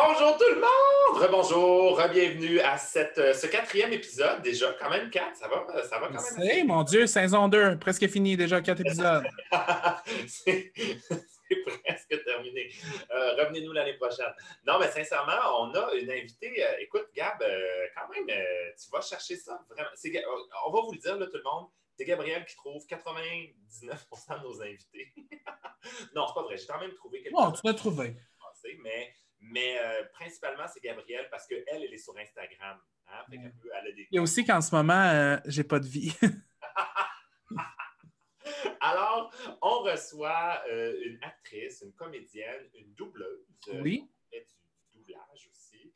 Bonjour tout le monde! Rebonjour, bienvenue à ce quatrième épisode. Déjà, quand même 4, ça va quand même assez. Mon Dieu, saison 2, presque fini, déjà 4 épisodes. c'est presque terminé. Revenez-nous l'année prochaine. Non, mais sincèrement, on a une invitée. Écoute, Gab, quand même, tu vas chercher ça vraiment. On va vous le dire, là, tout le monde. C'est Gabrielle qui trouve 99% de nos invités. Non, c'est pas vrai. J'ai quand même trouvé quelque chose. Tu l'as trouvé. Mais principalement, c'est Gabrielle parce qu'elle, elle est sur Instagram. Hein? Fait qu'elle peut, elle a des... Il y a aussi qu'en ce moment, j'ai pas de vie. Alors, on reçoit une actrice, une comédienne, une doubleuse. Oui. Elle fait du doublage aussi.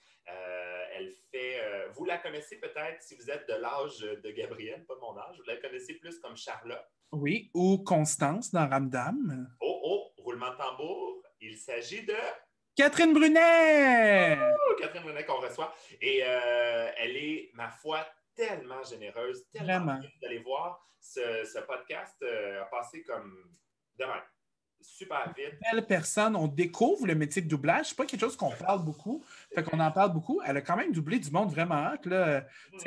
Elle fait... vous la connaissez peut-être si vous êtes de l'âge de Gabrielle, pas de mon âge. Vous la connaissez plus comme Charlotte. Oui, ou Constance dans Ramdam. Oh, roulement de tambour. Il s'agit de... Catherine Brunet! Oh, Catherine Brunet qu'on reçoit. Et elle est, ma foi, tellement généreuse, tellement bien d'aller voir. Ce podcast a passé comme demain. Super vite. Belle personne, on découvre le métier de doublage. C'est pas quelque chose qu'on parle beaucoup. Fait qu'on en parle beaucoup. Elle a quand même doublé du monde vraiment hot, là.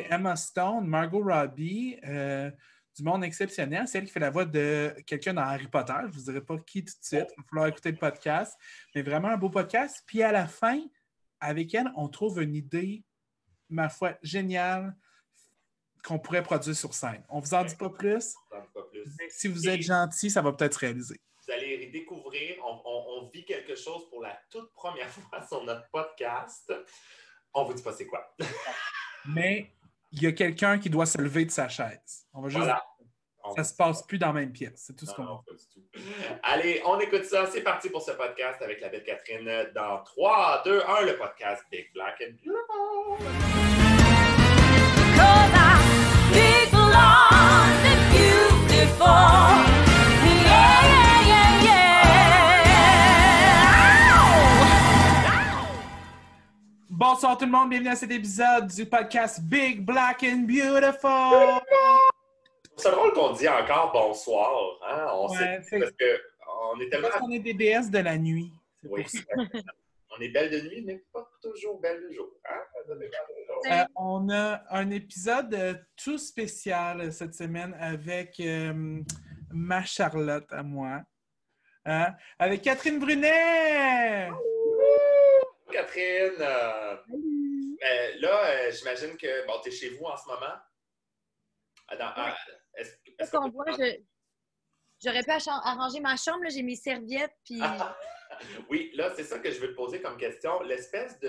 Emma Stone, Margot Robbie, du monde exceptionnel. C'est elle qui fait la voix de quelqu'un dans Harry Potter. Je ne vous dirai pas qui tout de suite. Il va falloir écouter le podcast. Mais vraiment un beau podcast. Puis à la fin, avec elle, on trouve une idée, ma foi, géniale qu'on pourrait produire sur scène. On ne vous en dit pas plus. Mais si vous êtes gentil, ça va peut-être se réaliser. Vous allez découvrir, on vit quelque chose pour la toute première fois sur notre podcast. On ne vous dit pas c'est quoi. Mais il y a quelqu'un qui doit se lever de sa chaise. On va juste... Voilà. Ça ne se passe plus dans la même pièce. C'est tout ce qu'on va. Allez, on écoute ça. C'est parti pour ce podcast avec la belle Catherine. Dans 3, 2, 1, le podcast Big Black and Beautiful. Big blonde and beautiful. Bonsoir tout le monde, bienvenue à cet épisode du podcast Big Black and Beautiful. C'est drôle qu'on dit encore bonsoir. Hein? On sait parce qu'on est tellement... Parce qu'on est des déesses de la nuit. Oui, on est belle de nuit, mais pas toujours belle de jour. Hein? On a un épisode tout spécial cette semaine avec ma Charlotte à moi. Hein? Avec Catherine Brunet! Catherine! Là, j'imagine que tu es chez vous en ce moment. Est-ce qu'on voit, j'aurais pu arranger ma chambre, là, j'ai mes serviettes. Puis... Oui, là, c'est ça que je veux te poser comme question. L'espèce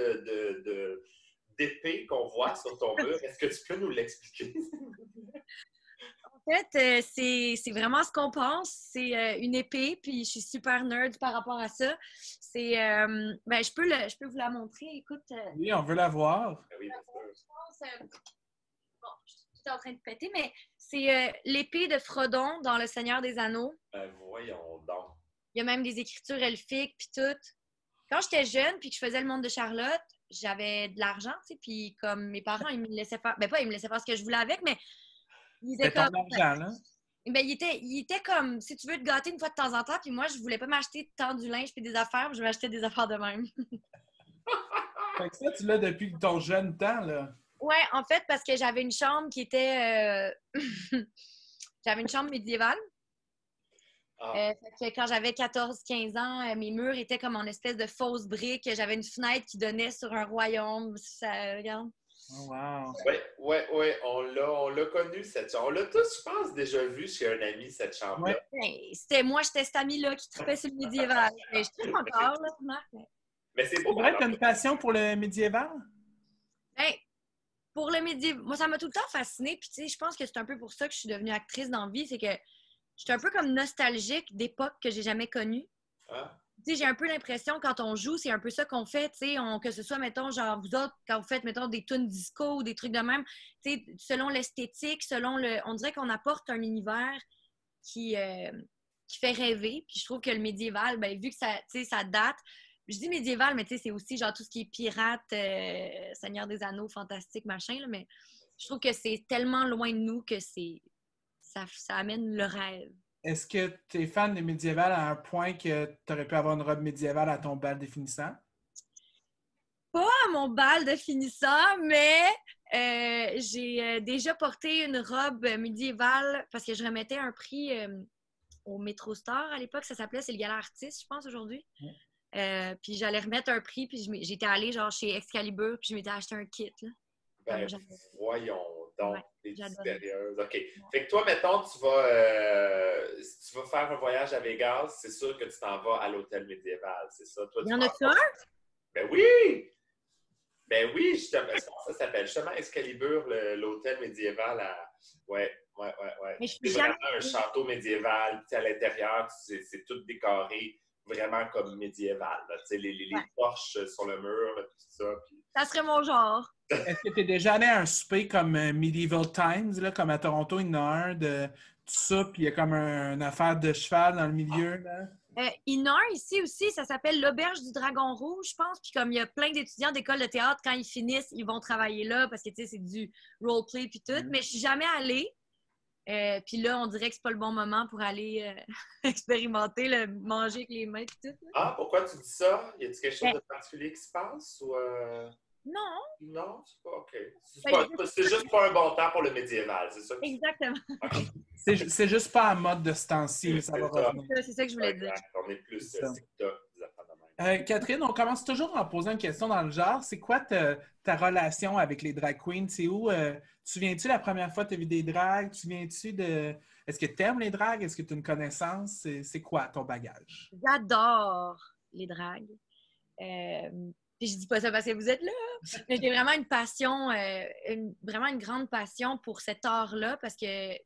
d'épée qu'on voit sur ton mur, est-ce que tu peux nous l'expliquer? En fait, c'est vraiment ce qu'on pense. C'est une épée, puis je suis super nerd par rapport à ça. C'est, je peux vous la montrer. Écoute. Oui, on veut la voir. Oui, bien sûr. Bon, je suis tout en train de péter, mais c'est l'épée de Frodon dans Le Seigneur des Anneaux. Voyons donc. Il y a même des écritures elfiques, puis tout. Quand j'étais jeune, puis que je faisais le monde de Charlotte, j'avais de l'argent, tu sais, puis comme mes parents, ils me laissaient faire... Ben pas, ils me laissaient faire ce que je voulais avec, mais ils étaient comme... argent, là? Ben, il était comme, si tu veux te gâter une fois de temps en temps, puis moi, je voulais pas m'acheter tant du linge puis des affaires, puis je m'achetais des affaires de même. Fait que ça, tu l'as depuis ton jeune temps, là? Ouais, en fait, parce que j'avais une chambre qui était... j'avais une chambre médiévale. Fait que quand j'avais 14-15 ans, mes murs étaient comme en espèce de fausses briques. J'avais une fenêtre qui donnait sur un royaume. Ça, regarde. Oh, wow. Oui, on l'a connu, cette chambre. On l'a tous, je pense, déjà vu chez un ami, cette chambre-là. Ouais. C'était moi, j'étais cet ami-là qui trippait sur le médiéval. Je trippe encore, là, Marc. Mais c'est beau. Tu as une passion pour le médiéval? Ben, pour le médiéval, moi, ça m'a tout le temps fascinée. Puis, tu sais, je pense que c'est un peu pour ça que je suis devenue actrice dans la vie. C'est que j'étais un peu comme nostalgique d'époques que j'ai jamais connues. Ah. Tu sais, j'ai un peu l'impression, quand on joue, c'est un peu ça qu'on fait, tu sais, que ce soit, mettons, genre, vous autres, quand vous faites, mettons, des tunes disco ou des trucs de même, tu sais, selon l'esthétique, on dirait qu'on apporte un univers qui fait rêver. Puis je trouve que le médiéval, ben, vu que ça, tu sais, ça date, je dis médiéval, mais tu sais, c'est aussi, genre, tout ce qui est pirate, Seigneur des Anneaux, fantastique, machin, là, mais je trouve que c'est tellement loin de nous que ça amène le rêve. Est-ce que tu es fan de médiéval à un point que tu aurais pu avoir une robe médiévale à ton bal définissant? pas à mon bal de finissant, mais j'ai déjà porté une robe médiévale parce que je remettais un prix au Métro Star à l'époque. Ça s'appelait, c'est le gala artiste, je pense, aujourd'hui. Puis j'allais remettre un prix, puis j'étais allée genre chez Excalibur, puis je m'étais acheté un kit. Là. Ben, voyons donc, Ouais, t'es j'adorais. sérieuse. OK. Fait que toi, mettons, si tu vas faire un voyage à Vegas, c'est sûr que tu t'en vas à l'hôtel médiéval, c'est ça? Toi, Il tu y en vas a-tu un? Ben oui! Ben oui, justement. Est-ce que ça s'appelle justement Excalibur, l'hôtel médiéval à. Ouais. Mais je suis C'est jamais vraiment un château médiéval. Puis à l'intérieur, c'est tout décoré vraiment comme médiéval. Là. Les torches sur le mur, là, tout ça. Puis... Ça serait mon genre. Est-ce que tu es déjà allé à un souper comme Medieval Times, là, comme à Toronto, il y en a un de tout ça, puis il y a comme une affaire de cheval dans le milieu, là? Il y en a un ici aussi, ça s'appelle l'Auberge du Dragon Rouge, je pense. Puis comme il y a plein d'étudiants d'école de théâtre, quand ils finissent, ils vont travailler là parce que, tu sais, c'est du roleplay puis tout. Mais je suis jamais allée. Puis là, on dirait que c'est pas le bon moment pour aller expérimenter, le manger avec les mains et tout. Là. Ah, pourquoi tu dis ça? Y a-t-il quelque chose de particulier qui se passe? Ou, Non. Non, c'est pas OK. Ben, C'est juste pas un bon temps pour le médiéval, c'est ça? Exactement. Okay. C'est juste pas en mode de ce temps-ci, mais ça va revenir. C'est ça que je voulais dire. On est plus TikTok, des affaires de même. Catherine, on commence toujours en posant une question dans le genre. C'est quoi ta relation avec les drag queens? C'est où? Tu viens-tu la première fois que tu as vu des drags? Tu viens-tu de... Est-ce que tu aimes les drags? Est-ce que tu as une connaissance? C'est quoi ton bagage? J'adore les dragues. Puis je dis pas ça parce que vous êtes là. Mais j'ai vraiment une passion, vraiment une grande passion pour cet art-là parce que,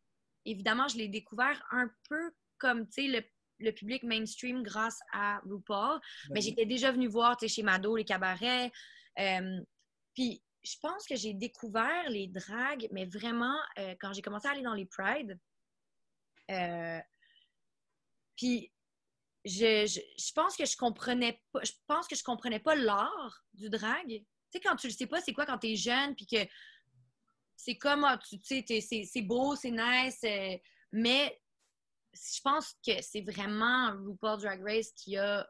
évidemment, je l'ai découvert un peu comme, tu sais, le public mainstream grâce à RuPaul. Mais j'étais déjà venue voir, tu sais, chez Mado, les cabarets. Puis je pense que j'ai découvert les dragues, mais vraiment, quand j'ai commencé à aller dans les Pride. Puis je pense que je comprenais pas l'art du drag. Tu sais, quand tu le sais pas, c'est quoi quand t'es jeune, puis que c'est comme, tu sais, c'est beau, c'est nice, mais je pense que c'est vraiment RuPaul Drag Race qui a,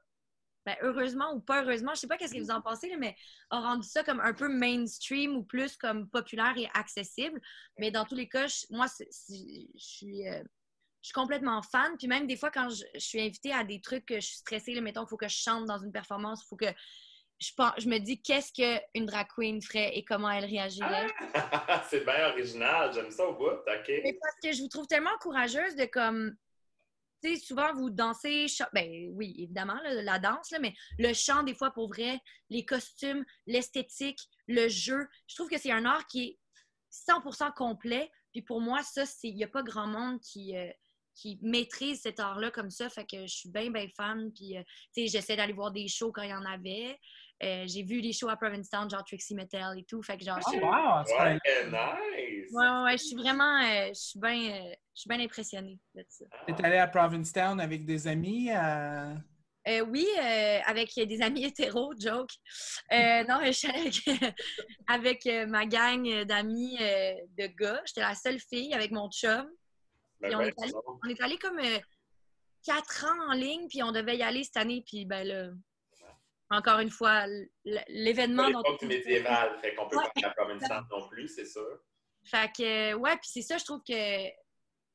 ben, heureusement ou pas heureusement, je sais pas qu'est-ce que vous en pensez, là, mais a rendu ça comme un peu mainstream ou plus comme populaire et accessible. Mais dans tous les cas, moi, je suis complètement fan. Puis même des fois, quand je suis invitée à des trucs que je suis stressée, là, mettons, il faut que je chante dans une performance, il faut que je me dis qu'est-ce qu'une drag queen ferait et comment elle réagirait. Ah! C'est bien original, j'aime ça au bout, OK. Mais parce que je vous trouve tellement courageuse de comme, tu sais, souvent vous dansez, ben oui, évidemment, là, la danse, là, mais le chant, des fois, pour vrai, les costumes, l'esthétique, le jeu, je trouve que c'est un art qui est 100% complet. Puis pour moi, ça, il n'y a pas grand monde qui maîtrise cet art-là comme ça. Fait que je suis bien, bien fan. Puis, tu sais, j'essaie d'aller voir des shows quand il y en avait. J'ai vu des shows à Provincetown, genre Trixie Mattel et tout. Fait que genre, wow! Ouais, nice! ouais, je suis vraiment, je suis bien impressionnée de ça. T'es allé à Provincetown avec des amis? Oui, avec des amis hétéros, joke. Non, je suis allée avec ma gang d'amis de gars. J'étais la seule fille avec mon chum. Puis on est allé comme 4 ans en ligne, puis on devait y aller cette année, puis ben là, encore une fois, l'événement... Pas l'époque médiévale, fait qu'on peut pas aller à Provincetown non plus, c'est sûr. Fait que, ouais, puis c'est ça, je trouve que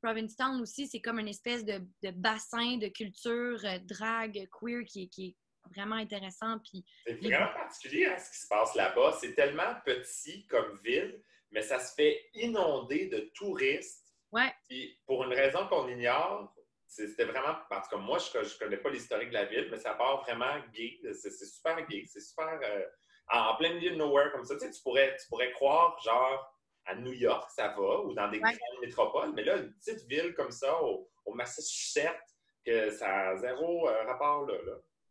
Provincetown aussi, c'est comme une espèce de bassin de culture drag, queer, qui est vraiment intéressant. Puis c'est vraiment particulier hein, ce qui se passe là-bas. C'est tellement petit comme ville, mais ça se fait inonder de touristes. Ouais. Puis pour une raison qu'on ignore, c'était vraiment... En tout cas, moi, je ne connais pas l'historique de la ville, mais ça part vraiment gay. C'est super gay. C'est super... en plein milieu de nowhere comme ça. Tu sais, tu pourrais croire, genre, à New York, ça va, ou dans des grandes métropoles, mais là, une petite ville comme ça, au Massachusetts, que ça a zéro rapport là.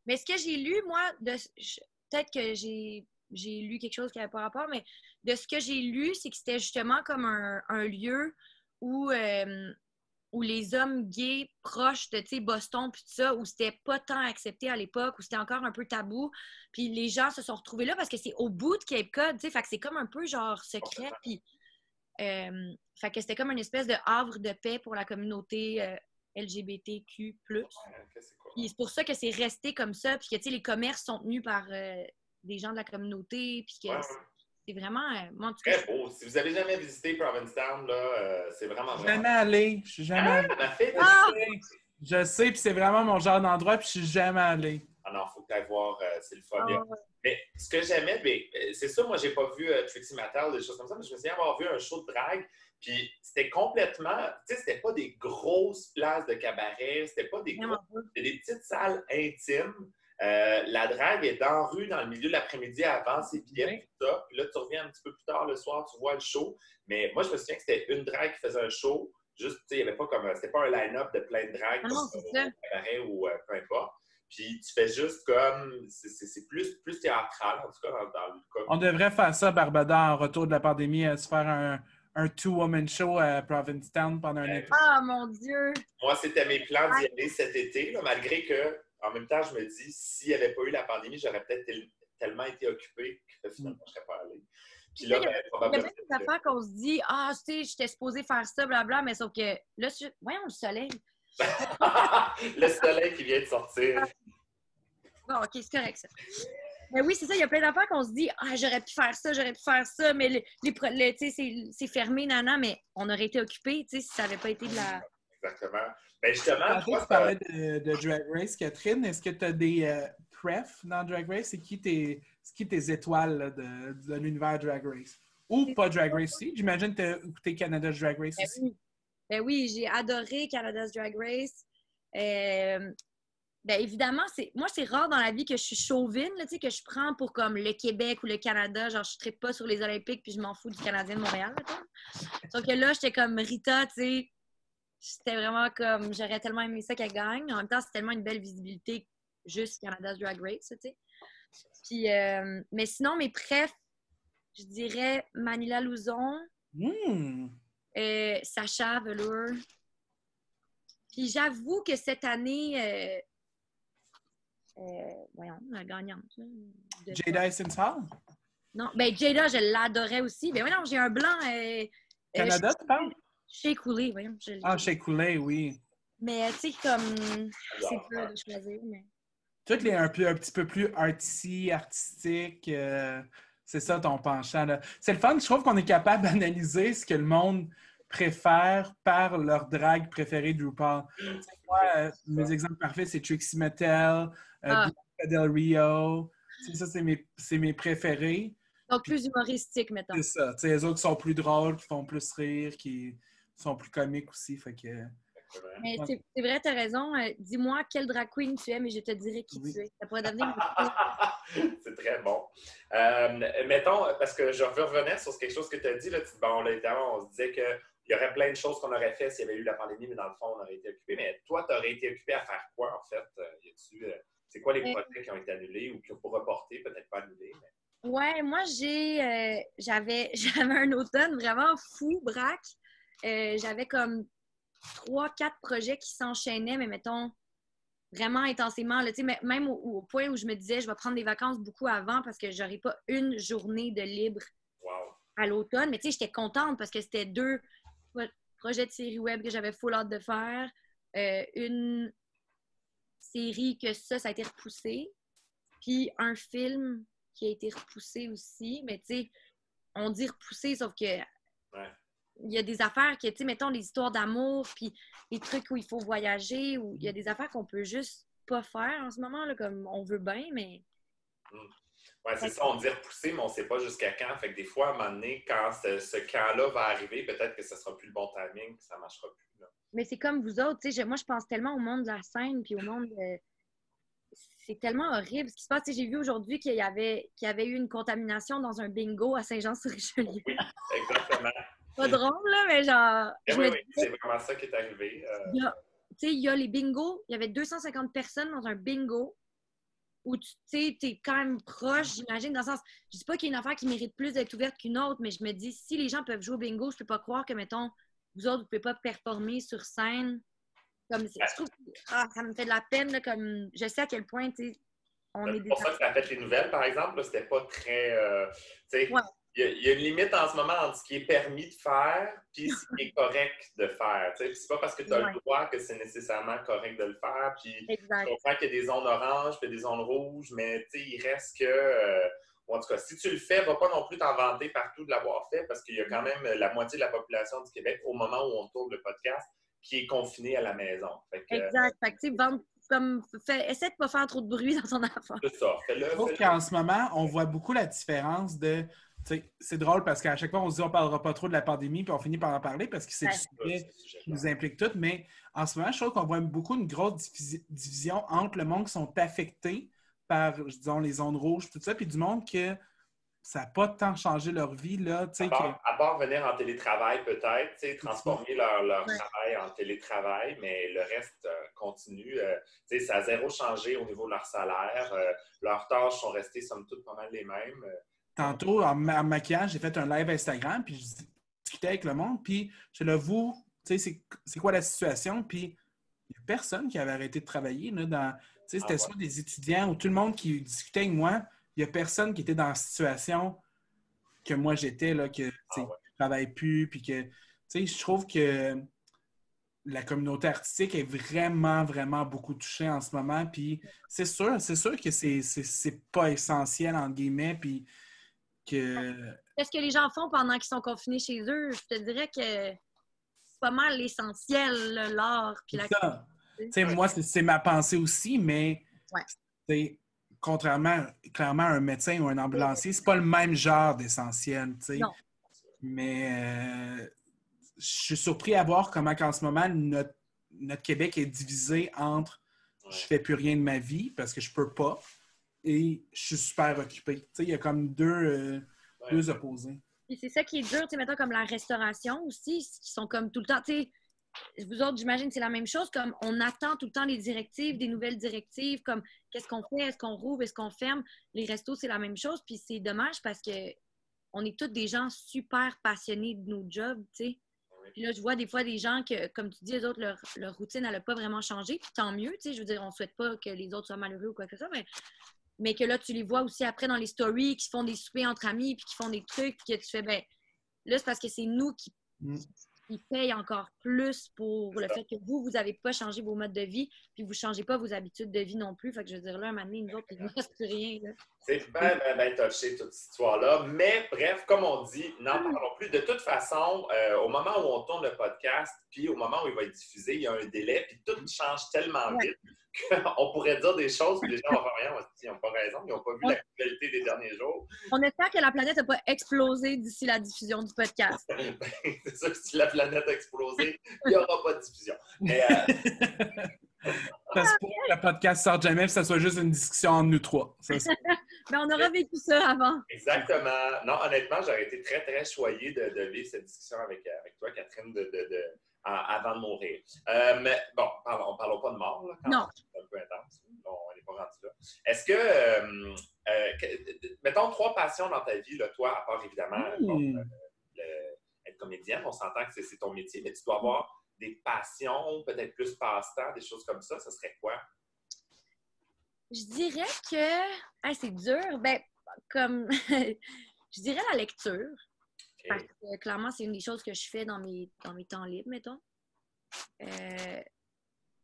Mais ce que j'ai lu, moi, peut-être que j'ai lu quelque chose qui n'avait pas rapport, mais de ce que j'ai lu, c'est que c'était justement comme un lieu où les hommes gays proches de, tu sais, Boston, puis tout ça, où c'était pas tant accepté à l'époque, où c'était encore un peu tabou, puis les gens se sont retrouvés là parce que c'est au bout de Cape Cod, tu sais, fait que c'est comme un peu genre secret, puis fait que c'était comme une espèce de havre de paix pour la communauté LGBTQ+. Puis c'est pour ça que c'est resté comme ça, puis que, tu sais, les commerces sont tenus par des gens de la communauté, puis que Ouais. c'est vraiment... moi, en tout cas, Très beau. Si vous avez jamais visité Provincetown, là, c'est vraiment, Je suis vraiment... jamais allé. Je suis jamais allé. Ma fille, Je sais, puis c'est vraiment mon genre d'endroit, puis je suis jamais allé. Ah non, il faut que tu ailles voir, c'est le fun. ouais. Mais ce que j'aimais, c'est ça, moi, j'ai pas vu Trixie Mattel, des choses comme ça, mais je me souviens avoir vu un show de drague, puis c'était complètement, tu sais, c'était pas des grosses places de cabaret, c'était pas des gros, c'était des petites salles intimes. La drague est dans la rue, dans le milieu de l'après-midi, avant ses billets, tout ça. Puis là, tu reviens un petit peu plus tard le soir, tu vois le show. Mais moi, je me souviens que c'était une drague qui faisait un show. Juste, tu sais, il n'y avait pas comme, c'était pas un line-up de plein de dragues Non, c'est ça. au cabaret ou peu importe. Puis tu fais juste comme, c'est plus théâtral, en tout cas, dans le cas. On devrait faire ça, Barbada, en retour de la pandémie, se faire un two-woman show à Provincetown pendant un été. Ah, mon Dieu! Moi, c'était mes plans d'y aller cet été, là, malgré que, en même temps, je me dis, s'il n'y avait pas eu la pandémie, j'aurais peut-être tellement été occupé que finalement, je ne serais pas allé. Puis là, il y a même des affaires qu'on se dit, ah, tu sais, j'étais supposée faire ça, blabla, mais sauf que là, voyons le soleil. Le soleil qui vient de sortir. Bon, OK, c'est correct, ça. Mais oui, c'est ça, il y a plein d'affaires qu'on se dit, ah, j'aurais pu faire ça, mais c'est fermé, nana, mais on aurait été occupés, tu sais, si ça n'avait pas été de la... Exactement. Ben justement, tu parlais de Drag Race, Catherine. Est-ce que tu as des prefs dans Drag Race? C'est qui tes étoiles là, de l'univers Drag Race? Ou pas Drag Race aussi? J'imagine que tu as écouté Canada's Drag Race aussi. Oui. Ben oui, j'ai adoré Canada's Drag Race. Ben évidemment, moi, c'est rare dans la vie que je suis chauvine, là, que je prends pour comme le Québec ou le Canada. Genre, je ne trippe pas sur les Olympiques puis je m'en fous du Canadien de Montréal. Sauf que là, j'étais comme Rita, tu sais. C'était vraiment comme, j'aurais tellement aimé ça qu'elle gagne. En même temps, c'est tellement une belle visibilité, juste Canada's Drag Race, tu sais. Puis, mais sinon, mes prefs, je dirais Manila Luzon, Sacha Velour. Puis j'avoue que cette année, voyons, la gagnante. Jada Essence Hall? Non, ben Jada, je l'adorais aussi. Ben voyons, j'ai un blanc. Canada, tu parles? Shea Coulee, voyons. Shea Coulee, oui. Mais tu sais, comme, c'est dur de choisir, mais... Toutes les un petit peu plus artistique, c'est ça ton penchant. Là. C'est le fun, je trouve qu'on est capable d'analyser ce que le monde préfère par leur drague préférée de RuPaul. Moi, mes exemples parfaits, c'est Trixie Mattel, Bianca Del Rio. Ça, c'est mes préférés. Donc, plus humoristique, mettons. C'est ça. Les autres sont plus drôles, qui font plus rire, qui sont plus comiques aussi. Fait que... Mais c'est vrai, tu as raison. Dis-moi quelle drag queen tu es, mais je te dirai qui tu es. Ça pourrait devenir C'est très bon. Mettons, parce que je veux revenir sur quelque chose que tu as dit. Là, bon, là, évidemment, on se disait qu'il y aurait plein de choses qu'on aurait fait s'il y avait eu la pandémie, mais dans le fond, on aurait été occupé. Mais toi, tu aurais été occupé à faire quoi, en fait? C'est quoi les projets qui ont été annulés ou qui ont reportés, peut-être pas annulés? Mais... Ouais, moi, j'avais un automne vraiment fou, braque. J'avais comme 3-4 projets qui s'enchaînaient, mais mettons, vraiment intensément. Là, même au point où je me disais, je vais prendre des vacances beaucoup avant parce que j'aurais pas une journée de libre à l'automne. Mais tu sais, j'étais contente parce que c'était 2 projets de série web que j'avais full hâte de faire. Une série que ça a été repoussé. Puis un film qui a été repoussé aussi. Mais tu sais, on dit repoussé, sauf que... Ouais. Il y a des affaires que, tu sais, mettons, les histoires d'amour, puis les trucs où il faut voyager, où il y a des affaires qu'on peut juste pas faire en ce moment, là, comme on veut bien, mais... Ouais, c'est ça, on dit repousser, mais on sait pas jusqu'à quand. Fait que des fois, à un moment donné, quand ce camp-là va arriver, peut-être que ce sera plus le bon timing, que ça marchera plus. Là. Mais c'est comme vous autres, tu sais, moi, je pense tellement au monde de la scène, puis au monde de... C'est tellement horrible ce qui se passe. J'ai vu aujourd'hui qu'il y avait eu une contamination dans un bingo à Saint-Jean-sur-Richelieu. Oui, exactement. Pas drôle, là, mais genre... Oui, c'est vraiment ça qui est arrivé. Il y a les bingos. Il y avait 250 personnes dans un bingo où tu sais, t'es quand même proche, j'imagine, dans le sens... Je dis pas qu'il y a une affaire qui mérite plus d'être ouverte qu'une autre, mais je me dis, si les gens peuvent jouer au bingo, je peux pas croire que, mettons, vous autres, vous pouvez pas performer sur scène. Comme, je trouve que ça me fait de la peine, là, comme je sais à quel point, tu sais, on est C'est pour ça que ça a fait les nouvelles, par exemple. C'était pas très... Ouais. il y a une limite en ce moment entre ce qui est permis de faire et ce qui est correct de faire. C'est pas parce que tu as le droit que c'est nécessairement correct de le faire. Puis je comprends qu'il y a des zones oranges et des zones rouges, mais il reste que... en tout cas, si tu le fais, va pas non plus t'en vanter partout de l'avoir fait parce qu'il y a quand même la moitié de la population du Québec, au moment où on tourne le podcast, qui est confinée à la maison. Exact. Fait que, essaie de ne pas faire trop de bruit dans ton affaire. C'est ça. Je trouve qu'en ce moment, on voit beaucoup la différence de... C'est drôle parce qu'à chaque fois, on se dit on ne parlera pas trop de la pandémie, puis on finit par en parler parce que c'est du sujet qui nous implique tous. Mais en ce moment, je trouve qu'on voit beaucoup une grosse division entre le monde qui sont affectés par, disons, les zones rouges, tout ça, puis du monde que ça n'a pas tant changé leur vie. Là, à part venir en télétravail, peut-être, transformer leur travail en télétravail, mais le reste continue. Ça a zéro changé au niveau de leur salaire. Leurs tâches sont restées, somme toute, pas mal les mêmes. Tantôt, en maquillage, j'ai fait un live Instagram, puis je discutais avec le monde, puis je l'avoue, c'est quoi la situation? Puis il n'y a personne qui avait arrêté de travailler. Là, c'était soit des étudiants ou tout le monde qui discutait avec moi. Il n'y a personne qui était dans la situation que moi j'étais, là, que je ne travaille plus, puis que je trouve que la communauté artistique est vraiment, vraiment beaucoup touchée en ce moment. Puis c'est sûr que c'est pas essentiel, entre guillemets, puis qu'est-ce que les gens font pendant qu'ils sont confinés chez eux? Je te dirais que c'est pas mal l'essentiel, l'art. Puis moi, c'est ma pensée aussi, mais contrairement clairement à un médecin ou un ambulancier, c'est pas le même genre d'essentiel. Non. Mais je suis surpris à voir comment en ce moment notre Québec est divisé entre je fais plus rien de ma vie parce que je peux pas et je suis super occupé. Il y a comme deux opposés. Et c'est ça qui est dur, mettons comme la restauration aussi, qui sont comme tout le temps, vous autres, j'imagine c'est la même chose, comme on attend tout le temps les directives, des nouvelles directives, comme qu'est-ce qu'on fait, est-ce qu'on rouvre, est-ce qu'on ferme. Les restos, c'est la même chose, puis c'est dommage parce que on est tous des gens super passionnés de nos jobs, tu sais. Puis là, je vois des fois des gens que, comme tu dis, les autres, leur routine, elle n'a pas vraiment changé, puis tant mieux, tu sais. Je veux dire, on ne souhaite pas que les autres soient malheureux ou quoi que ce soit, mais que là, tu les vois aussi après dans les stories, qui font des soupers entre amis, puis qui font des trucs, puis que tu fais, là, c'est parce que c'est nous qui payent encore plus pour le fait que vous n'avez pas changé vos modes de vie, puis vous ne changez pas vos habitudes de vie non plus. Fait que je veux dire, là, un moment donné, nous autres, il ne nous reste plus rien. Là. C'est bien touché, toute cette histoire-là. Mais bref, comme on dit, n'en parlons plus. De toute façon, au moment où on tourne le podcast, puis au moment où il va être diffusé, il y a un délai, puis tout change tellement vite qu'on pourrait dire des choses, puis les gens vont faire rien. Ils n'ont pas raison, ils n'ont pas vu l'actualité des derniers jours. On espère que la planète n'a pas explosé d'ici la diffusion du podcast. C'est sûr que si la planète a explosé, il n'y aura pas de diffusion. Mais, ça se pourrait que le podcast sorte jamais, que ça soit juste une discussion entre nous trois. Mais on aura vécu ça avant. Exactement. Non, honnêtement, j'aurais été très, très choyé de vivre cette discussion avec toi, Catherine, avant de mourir. Mais bon, parlons pas de mort, là, quand non. C'est un peu intense. On n'est pas rendu là. Est-ce que, mettons, 3 passions dans ta vie, là, toi, à part évidemment être comédienne, on s'entend que c'est ton métier, mais tu dois avoir des passions, peut-être plus passe-temps, des choses comme ça, serait quoi? Je dirais que... c'est dur. Comme... je dirais la lecture. Okay. Parce que clairement, c'est une des choses que je fais dans mes temps libres, mettons.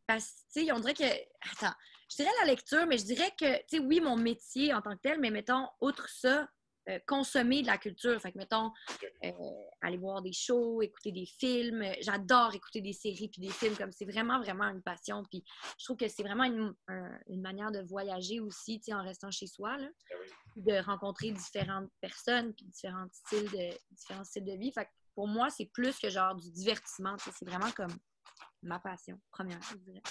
Parce que, tu sais, on dirait que... Attends, je dirais la lecture, mais je dirais que, tu sais, oui, mon métier en tant que tel, mais mettons, outre ça, consommer de la culture. Fait que, mettons, aller voir des shows, écouter des films. J'adore écouter des séries puis des films, comme c'est vraiment, vraiment une passion. Puis je trouve que c'est vraiment une manière de voyager aussi, tu sais, en restant chez soi, là. De rencontrer différentes personnes puis différents styles de vie. Fait que pour moi, c'est plus que genre du divertissement. Tu sais, c'est vraiment comme ma passion première, je dirais.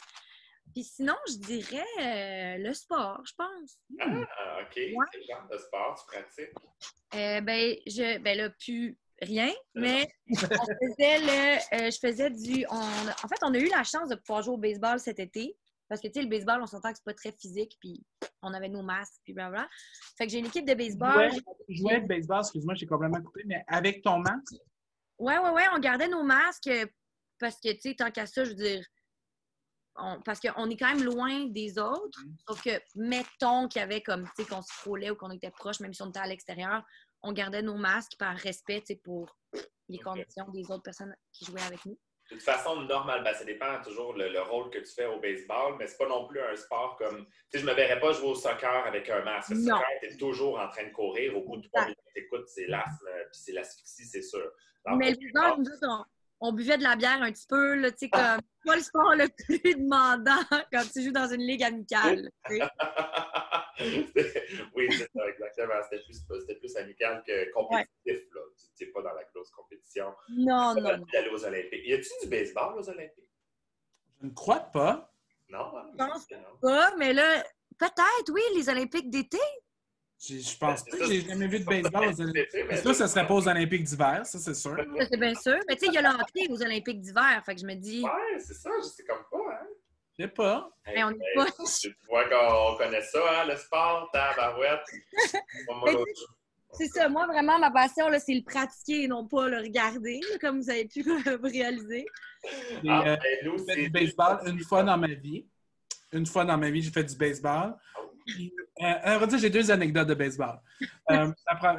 Puis sinon, je dirais le sport, je pense. Ah, OK. Ouais. Quel genre de sport tu pratiques? Là, plus rien, mais je faisais du... En fait, on a eu la chance de pouvoir jouer au baseball cet été. Parce que, tu sais, le baseball, on s'entend que c'est pas très physique, puis on avait nos masques, puis blablabla. Fait que j'ai une équipe de baseball. Jouais de baseball, excuse-moi, j'ai complètement coupé, mais avec ton masque? Ouais, on gardait nos masques parce que, tu sais, tant qu'à ça, je veux dire, parce qu'on est quand même loin des autres. Sauf que, mettons qu'il y avait comme, tu sais, qu'on se frôlait ou qu'on était proche, même si on était à l'extérieur, on gardait nos masques par respect, tu sais, pour les conditions des autres personnes qui jouaient avec nous. De toute façon, normal, ça dépend toujours le rôle que tu fais au baseball, mais c'est pas non plus un sport comme... Tu sais, je me verrais pas jouer au soccer avec un masque. Le soccer, t'es toujours en train de courir. Au bout de 3 minutes, t'écoutes, c'est l'asthme, puis c'est l'asphyxie, c'est sûr. Alors, mais le baseball, nous, on buvait de la bière un petit peu, là, tu sais, comme pas le sport le plus demandant quand tu joues dans une ligue amicale. Oui, c'est ça, exactement. C'était plus amical que compétitif, là. Tu n'es pas dans la grosse compétition. Non. D'aller aux Olympiques. Y a-t-il du baseball aux Olympiques? Je ne crois pas. Non, hein? Je pense pas, mais là, peut-être, oui, les Olympiques d'été. Je pense pas que j'ai jamais vu de baseball aux Olympiques. Ça serait pas aux Olympiques d'hiver, ça, c'est sûr. C'est bien sûr. Mais tu sais, il y a le hockey aux Olympiques d'hiver. Fait que je me dis. Ouais, c'est ça, je sais comme pas, hein? Je sais pas. Mais on n'est pas. Tu vois qu'on connaît ça, hein, le sport, tabarouette. C'est ça. Moi, vraiment, ma passion, là, c'est le pratiquer et non pas le regarder, là, comme vous avez pu réaliser. J'ai fait du baseball une fois dans ma vie. Une fois dans ma vie, j'ai fait du baseball. On va dire, j'ai 2 anecdotes de baseball.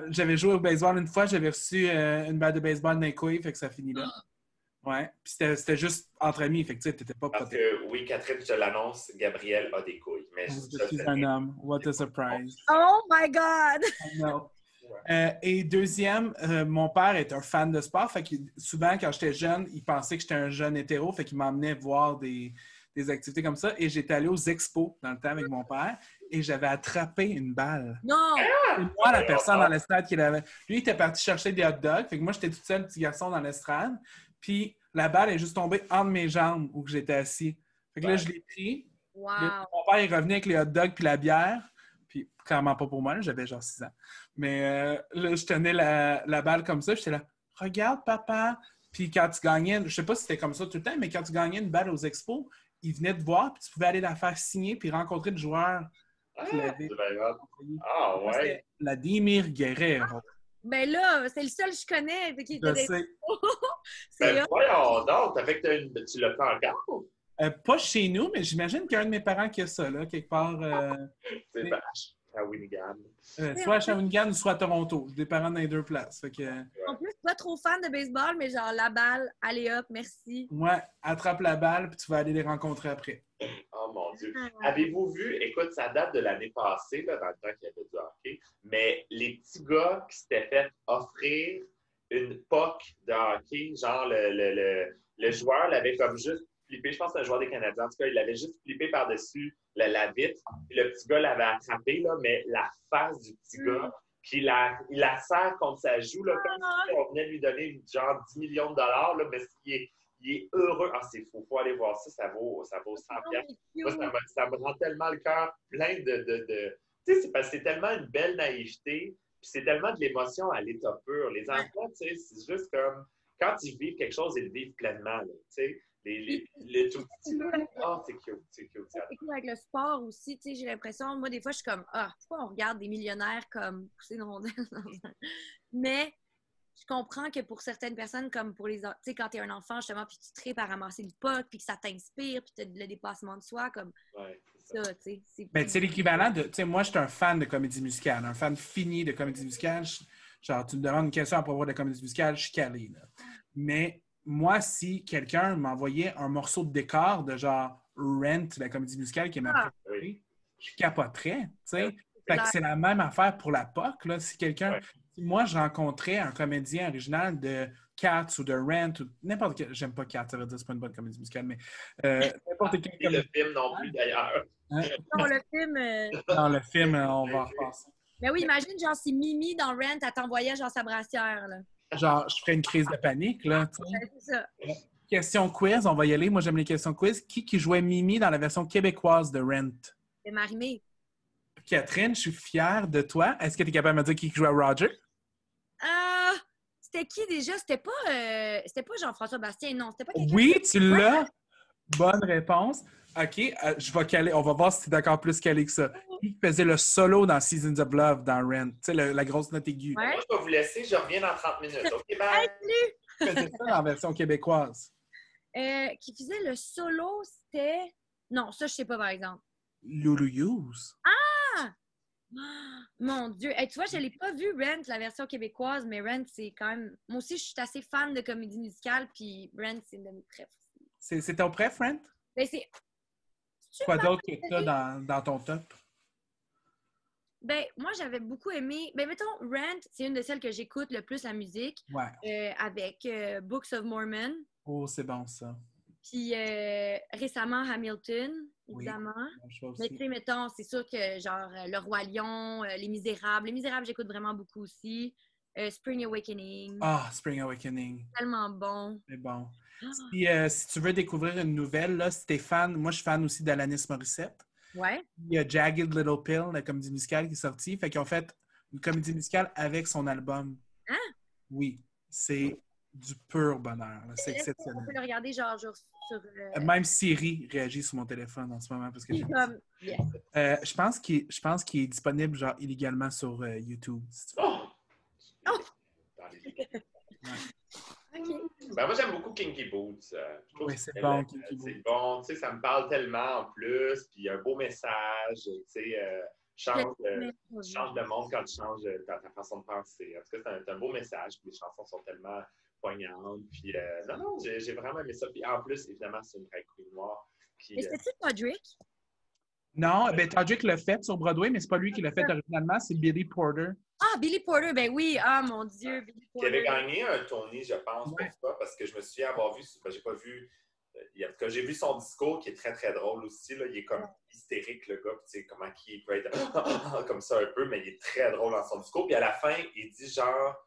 J'avais joué au baseball une fois, j'avais reçu une balle de baseball dans les couilles, fait que ça finit là. Ouais. Puis c'était juste entre amis, fait que tu sais, t'étais pas protégé. Parce que, oui, Catherine, je te l'annonce, Gabriel a des couilles. Mais je suis un homme. What a surprise. Oh my God! No. Et deuxième, mon père est un fan de sport, fait que souvent, quand j'étais jeune, il pensait que j'étais un jeune hétéro, fait qu'il m'emmenait voir des activités comme ça. Et j'étais allé aux expos dans le temps avec mon père et j'avais attrapé une balle. Non! C'est moi, la personne dans l'estrade qui l'avait. Lui, il était parti chercher des hot dogs. Fait que moi, j'étais toute seule, petit garçon dans l'estrade. Puis la balle est juste tombée entre mes jambes où j'étais assis. Fait que là, je l'ai pris. Wow. Mon père est revenu avec les hot dogs puis la bière. Puis clairement pas pour moi, là, j'avais genre 6 ans. Mais là, je tenais la balle comme ça. J'étais là, regarde, papa. Puis quand tu gagnais, je sais pas si c'était comme ça tout le temps, mais quand tu gagnais une balle aux expos, ils venaient te voir, puis tu pouvais aller la faire signer, puis rencontrer le joueur. Ouais. Vladimir Guerrero. Ben là, c'est le seul que je connais. Je sais. Ben voyons donc, tu l'as fait encore? Pas chez nous, mais j'imagine qu'il y a un de mes parents qui a ça, là, quelque part. C'est vache. À Shawinigan. Soit à Shawinigan ou soit à Toronto. J'ai des parents dans les 2 places. Fait que... En plus, pas trop fan de baseball, mais genre la balle, allez hop, merci. Ouais, attrape la balle puis tu vas aller les rencontrer après. Oh mon Dieu. Avez-vous vu, écoute, ça date de l'année passée, là, dans le temps qu'il y avait du hockey, mais les petits gars qui s'étaient fait offrir une puck de hockey, genre le joueur l'avait comme juste flippé, je pense que c'est un joueur des Canadiens, en tout cas, il l'avait juste flippé par-dessus la vitre, puis le petit gars l'avait attrapé, là, mais la face du petit gars, puis il la serre contre sa joue, là, comme si on venait de lui donner genre 10 millions de dollars, là, mais il est heureux. Ah, c'est fou, il faut aller voir ça, ça vaut 100 $. Moi, ça me rend tellement le cœur plein de... Tu sais, c'est parce que c'est tellement une belle naïveté, puis c'est tellement de l'émotion à l'état pur. Les enfants, tu sais, c'est juste comme... Quand ils vivent quelque chose, ils le vivent pleinement, tu sais. Les tout petits, là. Oh, c'est cute, c'est cute. Avec le sport aussi, tu sais, j'ai l'impression, moi, des fois, je suis comme, pourquoi on regarde des millionnaires comme pousser une rondelle? Mais je comprends que pour certaines personnes, comme pour les... Tu sais, quand t'es un enfant, justement, puis tu tripes à ramasser le puck, puis que ça t'inspire, puis t'as le dépassement de soi, comme ça, tu sais. Mais c'est l'équivalent de... Tu sais, moi, je suis un fan de comédie musicale, un fan fini de comédie musicale. Genre, tu me demandes une question à propos de la comédie musicale, je suis calé, là. Mais... Moi, si quelqu'un m'envoyait un morceau de décor de genre Rent, la comédie musicale qui est ma préférée, je capoterais, tu sais. Fait que c'est la même affaire pour la POC, là. Si moi, je rencontrais un comédien original de Cats ou de Rent ou n'importe quel... J'aime pas Cats, ça veut dire que c'est pas une bonne comédie musicale, mais n'importe quel... Et le film non plus, d'ailleurs. Hein? Non, le film... Dans le film, on va en repasser. Mais oui, imagine, genre, si Mimi, dans Rent, elle t'envoyait, genre, sa brassière, là. Genre, je ferais une crise de panique, là. C'est ça. Question quiz, on va y aller. Moi, j'aime les questions quiz. Qui jouait Mimi dans la version québécoise de Rent? C'est Marie-Mé. Catherine, je suis fière de toi. Est-ce que tu es capable de me dire qui jouait Roger? C'était qui déjà? C'était pas Jean-François Bastien, non. C'était pas quelqu'un. Oui, tu l'as. Bonne réponse. OK, je vais caler. On va voir si tu es d'accord plus calé que ça. Qui faisait le solo dans Seasons of Love dans Rent? Tu sais, la grosse note aiguë. Ouais. Moi, je vais vous laisser. Je reviens dans 30 minutes. OK, bye! Qui faisait ça en version québécoise? Qui faisait le solo, c'était... Non, ça, je sais pas, par exemple. Lulu Hughes. Ah! Mon Dieu! Hey, tu vois, je l'ai pas vu, Rent, la version québécoise, mais Rent, c'est quand même... Moi aussi, je suis assez fan de comédie musicale, puis Rent, c'est une de mes préfs. C'est ton préf, Friend? Ben, c'est... Quoi d'autre que t'as dans ton top? Ben, moi, j'avais beaucoup aimé... Ben, mettons, Rent, c'est une de celles que j'écoute le plus la musique, Ouais. avec Books of Mormon, Oh, c'est bon, ça. puis récemment Hamilton, Oui. évidemment. Je vois Mais tu aussi. sais, mettons, c'est sûr que, genre, Le Roi Lion, Les Misérables. Les Misérables, j'écoute vraiment beaucoup aussi. Spring Awakening, Ah, Spring Awakening. tellement bon. C'est bon. Ah, Si tu veux découvrir une nouvelle, là, si t'es fan, moi je suis fan aussi d'Alanis Morissette. ouais. Il y a Jagged Little Pill, la comédie musicale qui est sortie. Fait qu'ils ont fait une comédie musicale avec son album. Hein? Oui, c'est du pur bonheur. Là. C'est Est-ce qu'on peut exceptionnel. le regarder, genre, sur Même Siri réagit sur mon téléphone en ce moment parce que j'aime ça. comme... Yes. Je pense qu'il est disponible genre illégalement sur YouTube. Si tu veux. Oh! Oh! Dans les ligues. OK. Ben, moi, j'aime beaucoup Kinky Boots. Je trouve Oui, que c'est bon, Kinky Boots. c'est bon. Tu sais, ça me parle tellement en plus. Puis, il y a un beau message. Tu sais, change de monde quand tu changes ta façon de penser. En tout cas, c'est un beau message. Puis, les chansons sont tellement poignantes. Puis, non, j'ai vraiment aimé ça. Puis, en plus, évidemment, c'est une drag queen noire qui... Mais c'était-tu Podrick? Non, ben Tadjik l'a fait sur Broadway, mais c'est pas lui qui l'a fait originalement, c'est Billy Porter. Ah, Billy Porter, ben oui. Ah, mon Dieu, Billy Qui avait Porter. gagné un Tony, je pense, Ouais. pour ça, parce que je me souviens avoir vu, ben, j'ai pas vu, en tout cas, j'ai vu son discours qui est très, très drôle aussi. Là. Il est comme hystérique, le gars, tu sais, comment il peut être comme ça un peu, mais il est très drôle dans son discours. Puis à la fin, il dit genre,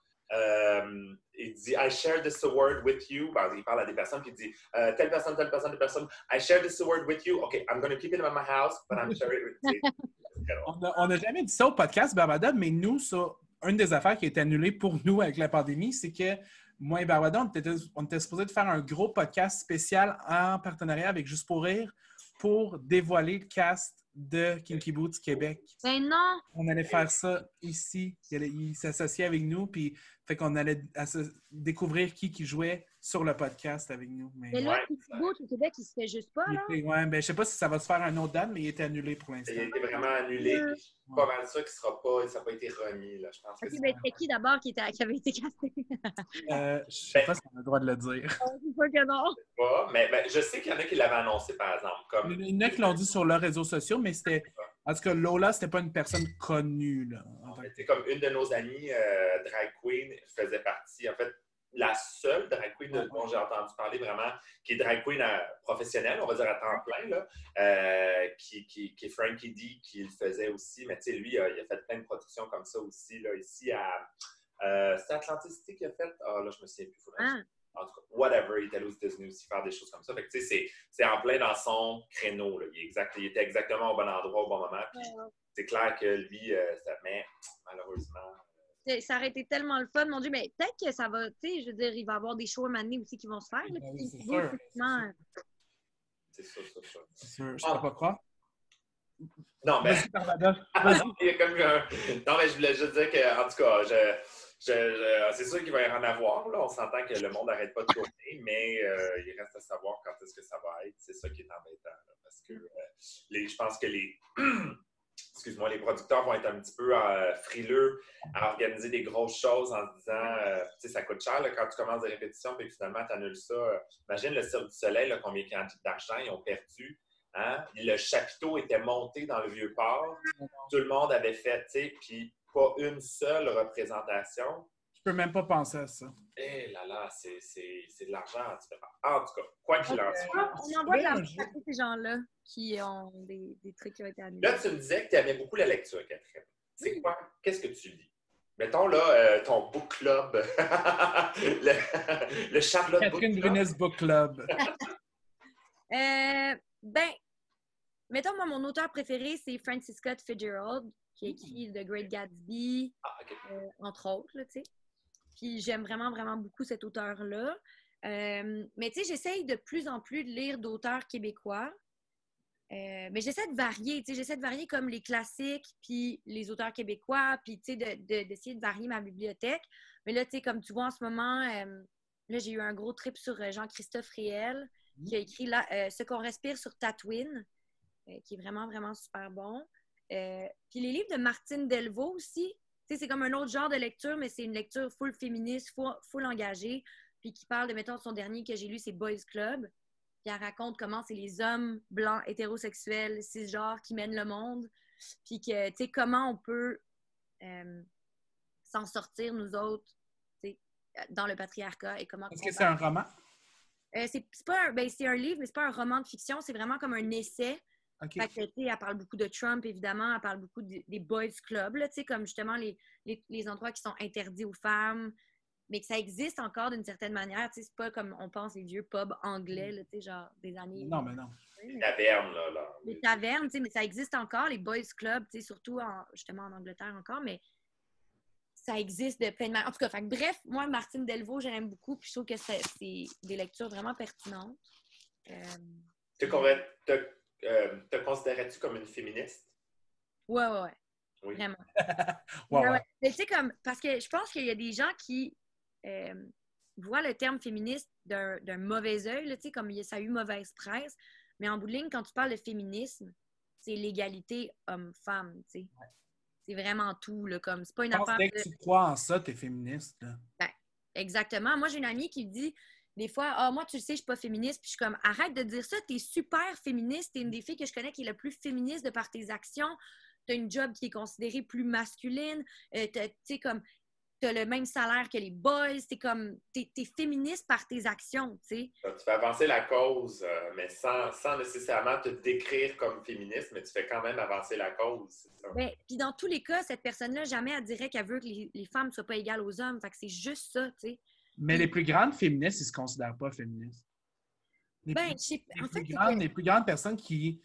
il dit I share this award with you. Ben, il parle à des personnes, puis il dit telle personne, telle personne, telle personne. I share this award with you. OK, I'm going to keep it in my house, but I'm sharing it with you. On n'a jamais dit ça au podcast, Barbada, mais nous, ça, une des affaires qui a été annulée pour nous avec la pandémie, c'est que moi et Barbada, on était supposé de faire un gros podcast spécial en partenariat avec Juste pour rire pour dévoiler le cast de Kinky Boots Québec. Ben non! On allait faire ça ici. Il s'associait avec nous, puis fait qu'on allait découvrir qui jouait sur le podcast avec nous. Mais là, Kinky Boots au Québec, il se fait juste pas, là? Ouais, ben, je sais pas si ça va se faire un autre date, mais il était annulé pour l'instant. Il a été vraiment annulé. Pas mal ça qui sera pas, ça n'a pas été remis. Là. Je pense que OK, ben c'est qui d'abord qui avait été casté? Je sais pas si on a le droit de le dire. C'est sûr que non. pas, mais je sais qu'il y en a qui l'avaient annoncé, par exemple. Comme... Il y en a qui l'ont dit sur leurs réseaux sociaux, mais c'était. En tout cas, Lola, c'était pas une personne connue. Là, c'est comme une de nos amies drag queen faisait partie. En fait, la seule drag queen dont j'ai entendu parler vraiment, qui est drag queen professionnelle, on va dire à temps plein, là, qui est Frankie D, qui le faisait aussi. Mais tu sais, lui, il a fait plein de productions comme ça aussi, là, ici à... c'est Atlantic City qu'il a fait? Ah, là, je me souviens plus. En tout cas, whatever, il est allé aux États-Unis aussi faire des choses comme ça. Fait que, tu sais, c'est en plein dans son créneau. Là. Il était exactement au bon endroit, au bon moment. Puis, c'est clair que lui, ça met, malheureusement... Ça aurait été tellement le fun, mon Dieu. Mais peut-être que ça va, tu sais, je veux dire, il va y avoir des shows à m'amener aussi qui vont se faire. Là, oui, c'est sûr. C'est sûr. C'est sûr. Je ne peux pas croire. Non, mais... il y a comme un... Non, mais je voulais juste dire qu'en tout cas, c'est sûr qu'il va y en avoir. Là. On s'entend que le monde n'arrête pas de tourner, mais il reste à savoir quand est-ce que ça va être. C'est ça qui est embêtant. Là, parce que je pense que les producteurs vont être un petit peu frileux à organiser des grosses choses en se disant, tu sais, ça coûte cher là, quand tu commences des répétitions et finalement tu annules ça. Imagine le Cirque du Soleil, là, combien d'argent ils ont perdu. Hein? Le chapiteau était monté dans le Vieux-Port. Tout le monde avait fait, tu sais, puis pas une seule représentation. Je peux même pas penser à ça. Eh là là, c'est de l'argent différent. En tout cas, quoi qu'il en soit. On envoie de l'argent à tous ces gens-là qui ont des trucs qui ont été annulés. Là, tu me disais que tu aimais beaucoup la lecture, Catherine. C'est quoi? Qu'est-ce que tu lis? Mettons là, ton book club. le Charlotte Catherine Brunès Book Club. Ben, mettons, moi, mon auteur préféré, c'est Francis Scott Fitzgerald, qui a écrit The Great Gatsby, entre autres, tu sais. Puis j'aime vraiment, vraiment beaucoup cet auteur-là. Mais tu sais, j'essaye de plus en plus de lire d'auteurs québécois. Mais j'essaie de varier, tu sais, j'essaie de varier comme les classiques, puis les auteurs québécois, puis tu sais, d'essayer de varier ma bibliothèque. Mais là, tu sais, comme tu vois en ce moment, là, j'ai eu un gros trip sur Jean-Christophe Riel, qui a écrit là, Ce qu'on respire sur Tatooine. qui est vraiment, vraiment super bon. Puis les livres de Martine Delvaux aussi, c'est comme un autre genre de lecture, mais c'est une lecture full féministe, full engagée, puis qui parle de, mettons, son dernier que j'ai lu, c'est Boys Club. Puis elle raconte comment c'est les hommes blancs, hétérosexuels, cisgenres qui mènent le monde. Puis que, tu sais, comment on peut s'en sortir, nous autres, tu sais, dans le patriarcat et comment... Est-ce que c'est un roman? C'est un livre, mais c'est pas un roman de fiction. C'est vraiment comme un essai. OK. Fait que, tu sais, elle parle beaucoup de Trump, évidemment. Elle parle beaucoup des boys clubs, là, tu sais, comme justement les endroits qui sont interdits aux femmes, mais que ça existe encore d'une certaine manière. Tu sais, c'est pas comme on pense les vieux pubs anglais, là, tu sais, genre des années... Non, mais non. Les tavernes, là. Les tavernes, tu sais, mais ça existe encore, les boys clubs, tu sais, surtout justement en Angleterre encore, mais ça existe de plein de manières. En tout cas, fait que, bref, moi, Martine Delvaux, j'aime beaucoup, puis je trouve que c'est des lectures vraiment pertinentes. Te considérais-tu comme une féministe? Ouais. Oui. Vraiment. Ouais. Mais tu sais, comme, parce que je pense qu'il y a des gens qui voient le terme féministe d'un mauvais œil, tu sais, comme ça a eu mauvaise presse. Mais en bout de ligne, quand tu parles de féminisme, c'est l'égalité homme-femme, tu sais. Ouais. C'est vraiment tout, là, comme, c'est pas une affaire... Dès que tu crois en ça, t'es féministe, là. Ben, exactement. Moi, j'ai une amie qui dit, des fois, moi, tu le sais, je suis pas féministe, puis je suis comme, arrête de dire ça, t'es super féministe, t'es une des filles que je connais qui est la plus féministe de par tes actions, t'as une job qui est considérée plus masculine, tu sais, comme... t'as le même salaire que les boys, t'es féministe par tes actions, tu sais. Tu fais avancer la cause, mais sans nécessairement te décrire comme féministe, mais tu fais quand même avancer la cause. Puis dans tous les cas, cette personne-là, jamais elle dirait qu'elle veut que les femmes ne soient pas égales aux hommes. Fait que c'est juste ça, tu sais. Mais les plus grandes féministes, ils ne se considèrent pas féministes. Les plus grandes personnes qui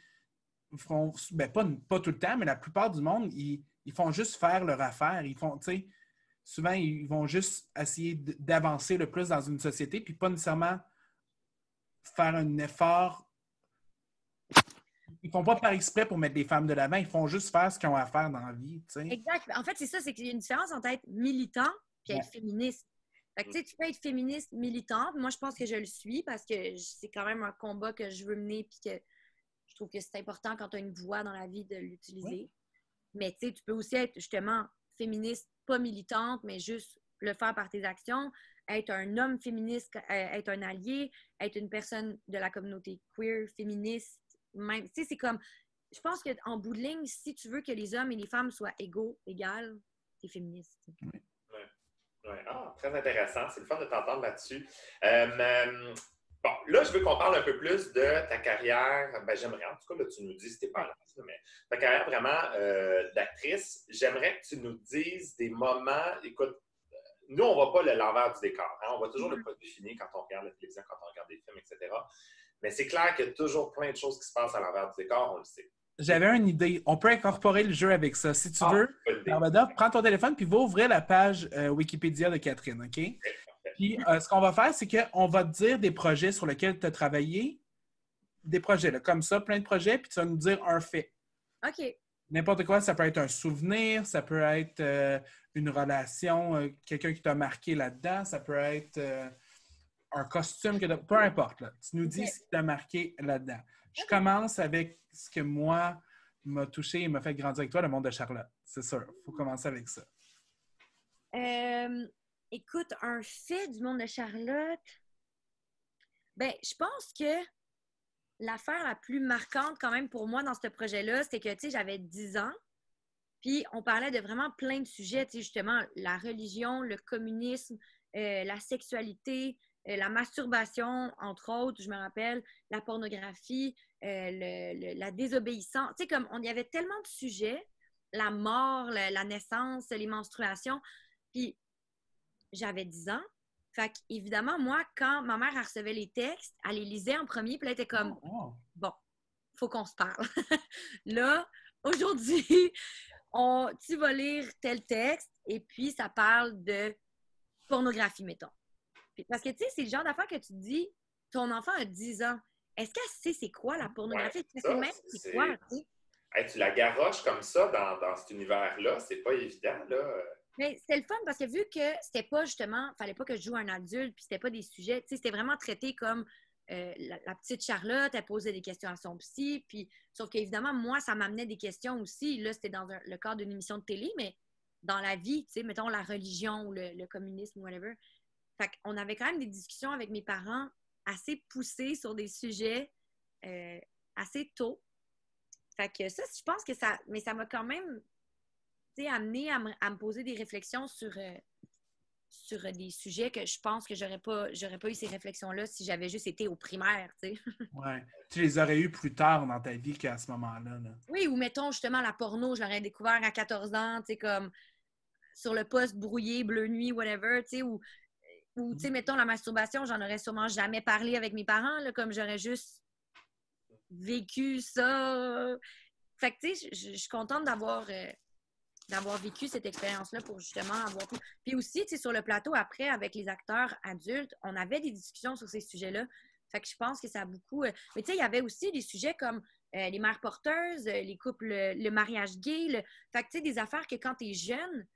font, pas tout le temps, mais la plupart du monde, ils font juste faire leur affaire. Ils font, tu sais, souvent, ils vont juste essayer d'avancer le plus dans une société, puis pas nécessairement faire un effort. Ils ne font pas par exprès pour mettre les femmes de l'avant, ils font juste faire ce qu'ils ont à faire dans la vie. Tu sais. Exact. En fait, c'est ça, c'est qu'il y a une différence entre être militant et être féministe. Fait que, tu peux être féministe militante. Moi, je pense que je le suis parce que c'est quand même un combat que je veux mener puis que je trouve que c'est important quand tu as une voix dans la vie de l'utiliser. Oui. Mais tu peux aussi être justement féministe, pas militante, mais juste le faire par tes actions, être un homme féministe, être un allié, être une personne de la communauté queer, féministe. Même, tu sais, c'est comme, je pense qu'en bout de ligne, si tu veux que les hommes et les femmes soient égales, t'es féministe. Oui. Ah, très intéressant. C'est le fun de t'entendre là-dessus. Bon, là, je veux qu'on parle un peu plus de ta carrière. J'aimerais, en tout cas, là, tu nous dis si t'es pas à l'aise, mais ta carrière vraiment d'actrice. J'aimerais que tu nous dises des moments. Écoute, nous, on ne voit pas l'envers du décor. Hein? On voit toujours le produit fini quand on regarde la télévision, quand on regarde des films, etc. Mais c'est clair qu'il y a toujours plein de choses qui se passent à l'envers du décor, on le sait. J'avais une idée. On peut incorporer le jeu avec ça. Si tu veux, Narmada, prends ton téléphone puis va ouvrir la page Wikipédia de Catherine, OK? Puis ce qu'on va faire, c'est qu'on va te dire des projets sur lesquels tu as travaillé. Des projets, là, comme ça, plein de projets, puis tu vas nous dire un fait. OK. N'importe quoi, ça peut être un souvenir, ça peut être une relation, quelqu'un qui t'a marqué là-dedans, ça peut être un costume, peu importe. Là. Tu nous dis ce qui t'a marqué là-dedans. Je commence avec ce que moi m'a touché et m'a fait grandir avec toi, le monde de Charlotte. C'est sûr. Il faut commencer avec ça. Écoute, un fait du monde de Charlotte. Je pense que l'affaire la plus marquante quand même pour moi dans ce projet-là, c'était que, tu sais, j'avais 10 ans. Puis on parlait de vraiment plein de sujets, tu sais, justement, la religion, le communisme, la sexualité, la masturbation, entre autres, je me rappelle, la pornographie, la désobéissance. Tu sais, comme il y avait tellement de sujets, la mort, la naissance, les menstruations. Puis j'avais 10 ans. Fait qu'évidemment, moi, quand ma mère recevait les textes, elle les lisait en premier, puis elle était comme, bon, faut qu'on se parle. Là, aujourd'hui, tu vas lire tel texte, et puis ça parle de pornographie, mettons. Parce que, tu sais, c'est le genre d'affaire que tu te dis, ton enfant a 10 ans. Est-ce qu'elle sait c'est quoi la pornographie? C'est quoi, tu sais? Hey, tu la garoches comme ça dans cet univers-là, c'est pas évident, là. Mais c'était le fun parce que vu que c'était pas justement, fallait pas que je joue un adulte, puis c'était pas des sujets, tu sais, c'était vraiment traité comme la petite Charlotte, elle posait des questions à son psy. Puis, sauf qu'évidemment, moi, ça m'amenait des questions aussi. Là, c'était dans le cadre d'une émission de télé, mais dans la vie, tu sais, mettons la religion ou le communisme ou whatever. Fait qu'on avait quand même des discussions avec mes parents assez poussées sur des sujets assez tôt. Fait que ça, je pense que ça... Mais ça m'a quand même, tu sais, amené à me poser des réflexions sur des sujets que je pense que j'aurais pas eu ces réflexions-là si j'avais juste été au primaire, tu sais. Ouais. Tu les aurais eues plus tard dans ta vie qu'à ce moment-là. Là. Oui, ou mettons justement la porno, je l'aurais découvert à 14 ans, tu sais, comme sur le poste brouillé, bleu nuit, whatever, tu sais, ou tu sais, mettons la masturbation, j'en aurais sûrement jamais parlé avec mes parents, là, comme j'aurais juste vécu ça. Fait que, tu sais, je suis contente d'avoir vécu cette expérience-là pour justement avoir tout. Puis aussi, tu sais, sur le plateau, après, avec les acteurs adultes, on avait des discussions sur ces sujets-là. Fait que je pense que ça a beaucoup... Mais tu sais, il y avait aussi des sujets comme les mères porteuses, les couples, le mariage gay. Fait que tu sais, des affaires que quand t'es jeune,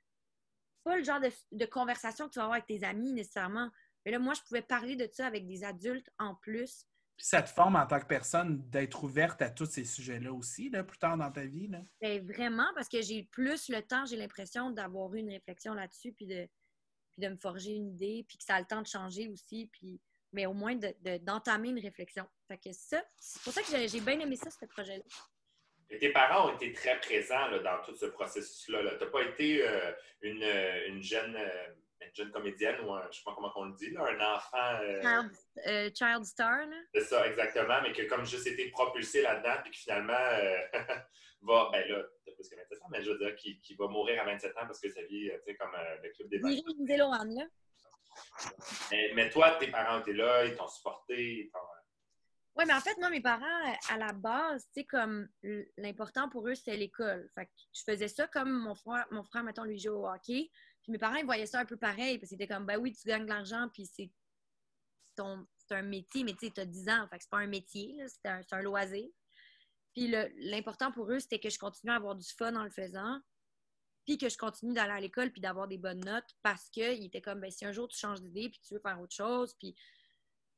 c'est pas le genre de conversation que tu vas avoir avec tes amis nécessairement. Mais là, moi, je pouvais parler de ça avec des adultes en plus. Puis ça te forme en tant que personne d'être ouverte à tous ces sujets-là aussi, là, plus tard dans ta vie. Là. Ben, vraiment, parce que j'ai plus le temps, j'ai l'impression d'avoir eu une réflexion là-dessus, puis de me forger une idée, puis que ça a le temps de changer aussi, puis, mais au moins d'entamer une réflexion. Fait que ça, c'est pour ça que j'ai bien aimé ça, ce projet-là. Et tes parents ont été très présents là, dans tout ce processus-là. Tu n'as pas été une jeune comédienne ou je ne sais pas comment on le dit, là, un enfant... Child star, là. C'est ça, exactement, mais qui a comme juste été propulsé là-dedans, puis qui finalement va, ben là, t'as plus que 27 ans, mais je veux dire, qui va mourir à 27 ans parce que sa vie, tu sais, comme le club des Virer Lindsay Lohan, là. Mais toi, tes parents étaient là, ils t'ont supporté, Oui, mais en fait, moi, mes parents, à la base, tu sais, comme l'important pour eux, c'était l'école. Fait que je faisais ça comme mon frère, mettons, lui joue au hockey. Puis mes parents, ils voyaient ça un peu pareil, parce qu'ils étaient comme, ben oui, tu gagnes de l'argent, puis c'est un métier, mais tu sais, tu as 10 ans, fait que c'est pas un métier, c'est un loisir. Puis l'important pour eux, c'était que je continue à avoir du fun en le faisant, puis que je continue d'aller à l'école, puis d'avoir des bonnes notes, parce qu'ils étaient comme, ben si un jour tu changes d'idée, puis tu veux faire autre chose, puis...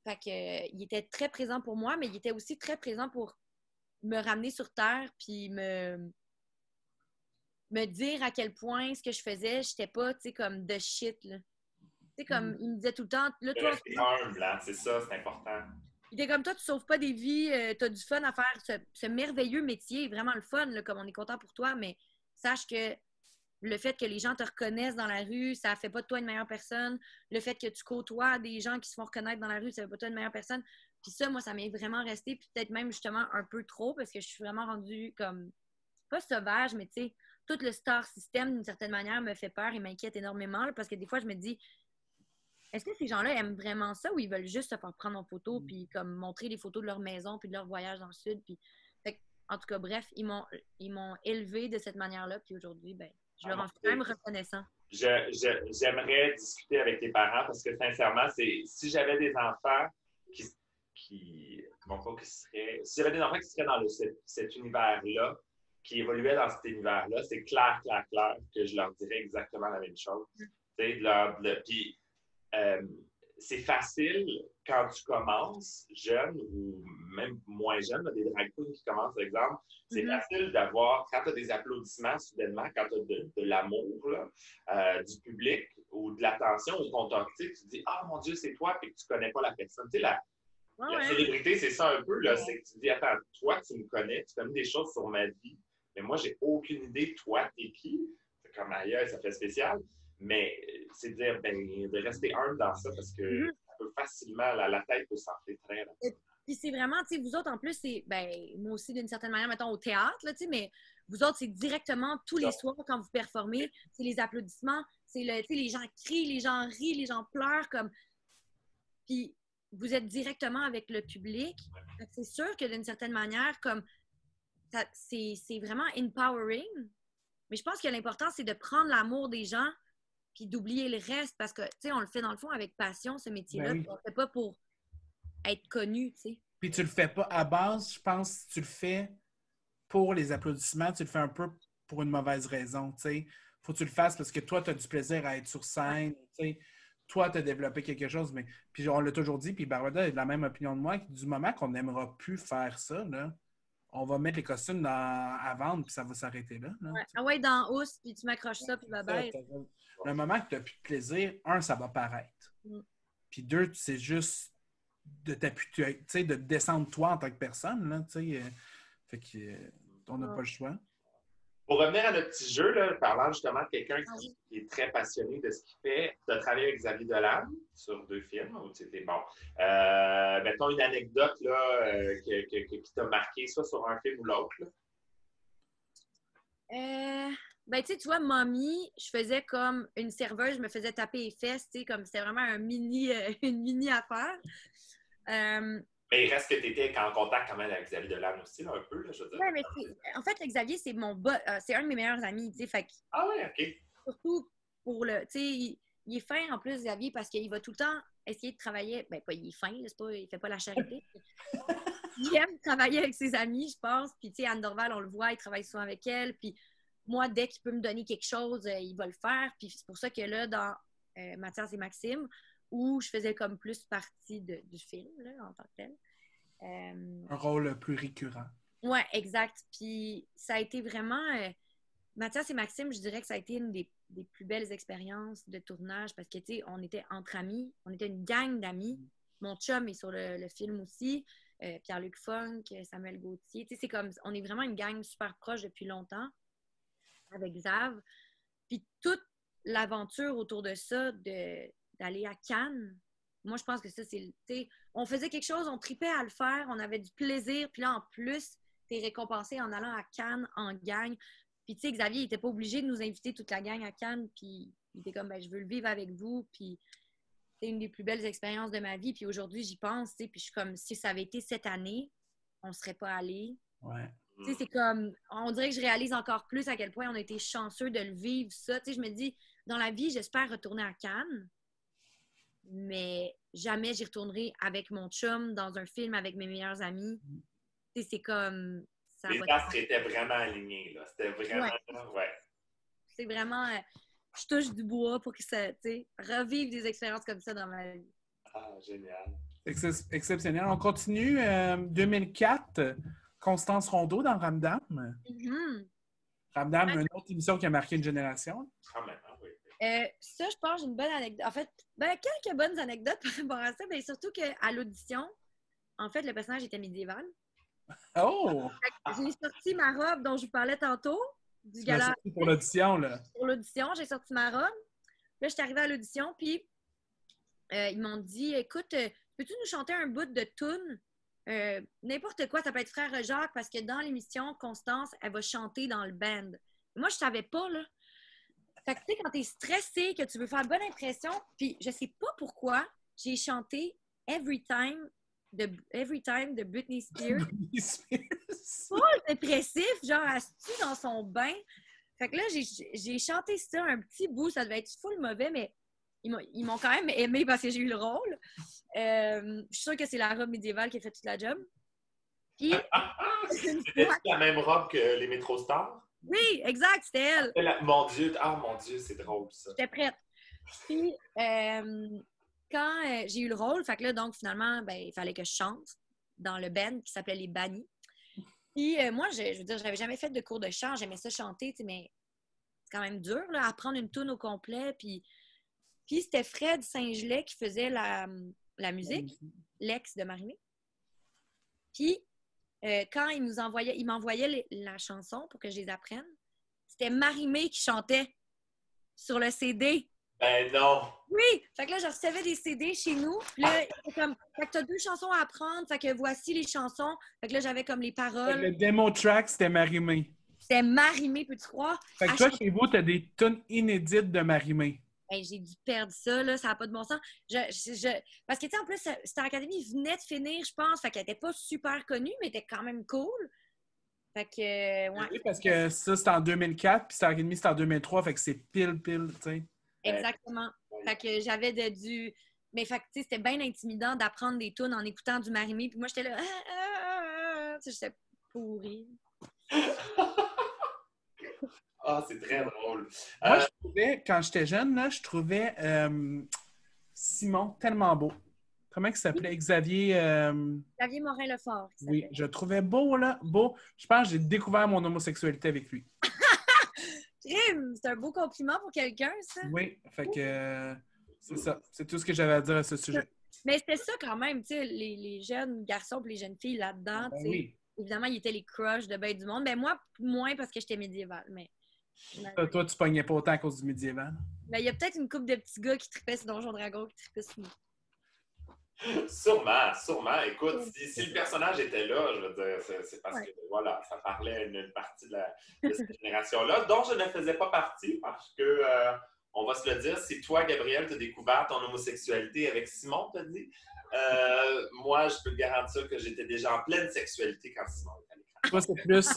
Fait que, il était très présent pour moi, mais il était aussi très présent pour me ramener sur terre, puis me dire à quel point ce que je faisais, j'étais pas, tu sais, comme de shit, là. Tu sais, comme, il me disait tout le temps, là, toi... rester humble, hein, c'est ça, c'est important. Il était comme toi, tu sauves pas des vies, t'as du fun à faire ce merveilleux métier, vraiment le fun, là, comme on est content pour toi, mais sache que le fait que les gens te reconnaissent dans la rue, ça fait pas de toi une meilleure personne. Le fait que tu côtoies des gens qui se font reconnaître dans la rue, ça fait pas de toi une meilleure personne. Puis ça, moi, ça m'est vraiment resté, puis peut-être même justement un peu trop, parce que je suis vraiment rendue comme, pas sauvage, mais tu sais, tout le star system, d'une certaine manière, me fait peur et m'inquiète énormément, là, parce que des fois, je me dis, est-ce que ces gens-là aiment vraiment ça ou ils veulent juste se faire prendre en photo puis comme montrer les photos de leur maison puis de leur voyage dans le sud? Puis, en tout cas, bref, ils m'ont élevé de cette manière-là. Puis aujourd'hui, ben, je leur en suis quand même reconnaissant. J'aimerais discuter avec tes parents parce que sincèrement, si j'avais des enfants si j'avais des enfants qui seraient dans cet univers-là, qui évoluaient dans cet univers-là, c'est clair que je leur dirais exactement la même chose. Puis, c'est facile quand tu commences jeune ou même moins jeune, des drag queens qui commencent, par exemple, c'est facile d'avoir, quand tu as des applaudissements soudainement, quand tu as de l'amour du public ou de l'attention ou qu'on t'a, tu te dis « Ah, mon Dieu, c'est toi », puis que tu connais pas la personne. Tu sais, la célébrité, c'est ça un peu, là, c'est que tu dis « Attends, toi, tu me connais, tu connais des choses sur ma vie, mais moi, j'ai aucune idée, toi, t'es qui? » C'est comme ailleurs, ça fait spécial. Mais c'est de dire, de rester humble dans ça parce que ça peut facilement, la tête peut s'enfler très rapidement. Puis c'est vraiment, tu sais, vous autres, en plus, c'est, moi aussi, d'une certaine manière, mettons, au théâtre, là, tu sais, mais vous autres, c'est directement tous les soirs quand vous performez, c'est les applaudissements, c'est tu sais, les gens crient, les gens rient, les gens pleurent, comme... Puis vous êtes directement avec le public. C'est sûr que d'une certaine manière, comme, c'est vraiment empowering, mais je pense que l'important, c'est de prendre l'amour des gens puis d'oublier le reste, parce que, tu sais, on le fait dans le fond avec passion, ce métier-là. On le fait pas pour être connu, tu sais. Puis tu le fais pas à base, je pense, tu le fais pour les applaudissements, tu le fais un peu pour une mauvaise raison, tu sais. Faut que tu le fasses parce que toi, tu as du plaisir à être sur scène, tu sais. toi, tu as développé quelque chose, mais puis on l'a toujours dit, puis Barbada est de la même opinion de moi, que du moment qu'on n'aimera plus faire ça, là, on va mettre les costumes à vendre, puis ça va s'arrêter là. Ouais. Ah ouais, dans housse, puis tu m'accroches ça, puis bye-bye. Le moment que tu n'as plus de plaisir, un, ça va paraître. Puis deux, c'est juste de t'appuyer, tu sais, de descendre toi en tant que personne, là, tu sais. Fait que on n'a pas le choix. Pour revenir à notre petit jeu, là, parlant justement de quelqu'un qui est très passionné de ce qu'il fait, tu as travaillé avec Xavier Dolan sur 2 films. Où c'était bon. Mettons une anecdote là, qui t'a marqué, soit sur un film ou l'autre. Ben, tu vois, Mommy, je faisais comme une serveuse, je me faisais taper les fesses, tu sais, comme c'était vraiment une mini affaire. Mais il reste que tu étais en contact quand même avec Xavier Dolan aussi, là, un peu, là, je veux dire. Ouais, mais en fait, Xavier, c'est c'est un de mes meilleurs amis, tu sais, fait que... Ah ouais, OK. Surtout pour le... Tu sais, il est fin, en plus, Xavier, parce qu'il va tout le temps essayer de travailler... Ben, pas il est fin, c'est pas, il fait pas la charité. Il aime travailler avec ses amis, je pense, puis tu sais, Anne Dorval, on le voit, il travaille souvent avec elle, puis moi, dès qu'il peut me donner quelque chose, il va le faire, puis c'est pour ça que là, dans Mathias et Maxime, où je faisais comme plus partie du film, là, en tant que tel. Un rôle plus récurrent. Oui, exact. Puis ça a été vraiment... Mathias et Maxime, je dirais que ça a été une des plus belles expériences de tournage parce que, tu sais, on était entre amis, on était une gang d'amis. Mon chum est sur le film aussi, Pierre-Luc Funk, Samuel Gauthier. Tu sais, c'est comme... On est vraiment une gang super proche depuis longtemps avec Xav. Puis toute l'aventure autour de ça, d'aller à Cannes, moi, je pense que ça, c'est... On faisait quelque chose, on tripait à le faire, on avait du plaisir, puis là, en plus, t'es récompensé en allant à Cannes en gang. Puis, tu sais, Xavier, il n'était pas obligé de nous inviter toute la gang à Cannes, puis il était comme, ben, je veux le vivre avec vous, puis c'est une des plus belles expériences de ma vie. Puis aujourd'hui, j'y pense, tu sais, puis je suis comme, si ça avait été cette année, on ne serait pas allé. Ouais. Tu sais, c'est comme, on dirait que je réalise encore plus à quel point on a été chanceux de le vivre, ça. Tu sais, je me dis, dans la vie, j'espère retourner à Cannes, mais jamais j'y retournerai avec mon chum dans un film avec mes meilleurs amis. Tu sais, c'est comme... Les astres étaient vraiment alignés, là. C'était vraiment... Ouais. C'est vraiment... je touche du bois pour que ça, tu sais, revive des expériences comme ça dans ma vie. Ah, génial. Exceptionnel. On continue. 2004, Constance Rondeau dans Ramdam. Ramdam, une autre émission qui a marqué une génération. Quand même, oui. Ça, je pense, j'ai une bonne anecdote. En fait, quelques bonnes anecdotes par rapport à ça, mais surtout qu'à l'audition, en fait, le personnage était médiéval. Oh! J'ai sorti ma robe dont je vous parlais tantôt, du gala. Pour l'audition, là. Pour l'audition, j'ai sorti ma robe. Là, je suis arrivée à l'audition, puis ils m'ont dit, écoute, peux-tu nous chanter un bout de toune? N'importe quoi, ça peut être Frère Jacques, parce que dans l'émission, Constance, elle va chanter dans le band. Moi, je savais pas, là. Fait que, tu sais, quand t'es stressé, que tu veux faire bonne impression, puis je sais pas pourquoi, j'ai chanté Every Time de Britney Spears. Britney Spears. Pas dépressif, genre assis dans son bain. Fait que là, j'ai chanté ça un petit bout, ça devait être full mauvais, mais ils m'ont quand même aimé parce que j'ai eu le rôle. Je suis sûre que c'est la robe médiévale qui a fait toute la job. Puis, c'était la même robe que les Métro Stars? Oui, exact, c'était elle. Mon Dieu, c'est drôle, ça. J'étais prête. Puis, quand j'ai eu le rôle, fait que là, donc, finalement, ben, il fallait que je chante dans le band qui s'appelait Les Bannis. Puis, moi, je veux dire, j'avais jamais fait de cours de chant, j'aimais ça chanter, mais c'est quand même dur, là, apprendre une toune au complet. Puis c'était Fred Saint-Gelais qui faisait la musique, l'ex de Marimé. Puis, quand il m'envoyait la chanson pour que je les apprenne, c'était Marimé qui chantait sur le CD. Ben non! Oui! Fait que là, je recevais des CD chez nous. Puis là, c'était comme, fait que t'as 2 chansons à apprendre. Fait que voici les chansons. Fait que là, j'avais comme les paroles. Le démo track, c'était Marimé. C'était Marimé, peux-tu croire? Fait que toi, chez vous, t'as des tunes inédites de Marimé. Hey, j'ai dû perdre ça, là. Ça n'a pas de bon sens. Parce que, tu sais, en plus, Star Academy venait de finir, je pense. Fait qu'elle n'était pas super connue, mais elle était quand même cool. Fait que, ouais. Oui, parce que ça, c'était en 2004, puis Star Academy, c'était en 2003. Fait que c'est pile, tu sais. Exactement. Fait que j'avais Mais fait que, tu sais, c'était bien intimidant d'apprendre des tunes en écoutant du Marimé. Puis moi, j'étais là... Tu sais, j'étais pourrie. Ah, c'est très drôle. Moi, je trouvais, quand j'étais jeune, là, je trouvais Simon, tellement beau. Comment il s'appelait? Xavier... Xavier Morin-Lefort. Oui, je le trouvais beau, là. Beau. Je pense que j'ai découvert mon homosexualité avec lui. Crime! C'est un beau compliment pour quelqu'un, ça. Oui, fait que c'est ça. C'est tout ce que j'avais à dire à ce sujet. Mais c'était ça quand même, tu sais, les jeunes garçons et les jeunes filles là-dedans, tu sais. Oui. Évidemment, ils étaient les crushs de ben du monde. Ben moi, moins parce que j'étais médiévale, mais... Toi, tu pognais pas autant à cause du médiéval. Ben, il y a peut-être une couple de petits gars qui tripaient sur Donjon Dragon qui tripaient sur nous. Sûrement. Écoute, si le personnage était là, je veux dire, c'est parce que, voilà, ça parlait une partie de cette génération-là, dont je ne faisais pas partie parce que, on va se le dire, si toi, Gabriel, tu as découvert ton homosexualité avec Simon, t'as dit, moi, je peux te garantir que j'étais déjà en pleine sexualité quand Simon était à l'écran. Toi, c'est plus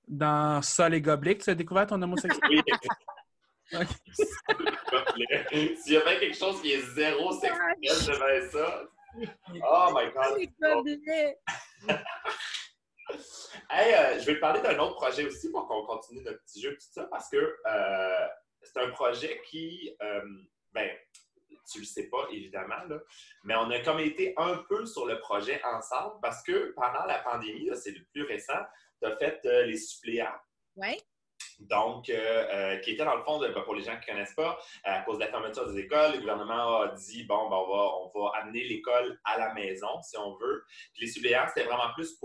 dans Sol et Gobelet que tu as découvert ton homosexualité? Oui. Okay. S'il y a bien quelque chose qui est zéro sexuel devant ça. Oh my God! Hey, je vais te parler d'un autre projet aussi pour qu'on continue notre petit jeu, tout ça, parce que c'est un projet qui, ben, tu le sais pas, évidemment, là, mais on a comme été un peu sur le projet ensemble parce que pendant la pandémie, là, c'est le plus récent, tu as fait les suppléants. Oui. Donc, qui était dans le fond, pour les gens qui ne connaissent pas, à cause de la fermeture des écoles, le gouvernement a dit, bon, ben, on va amener l'école à la maison, si on veut. Puis les suppléants, c'était vraiment plus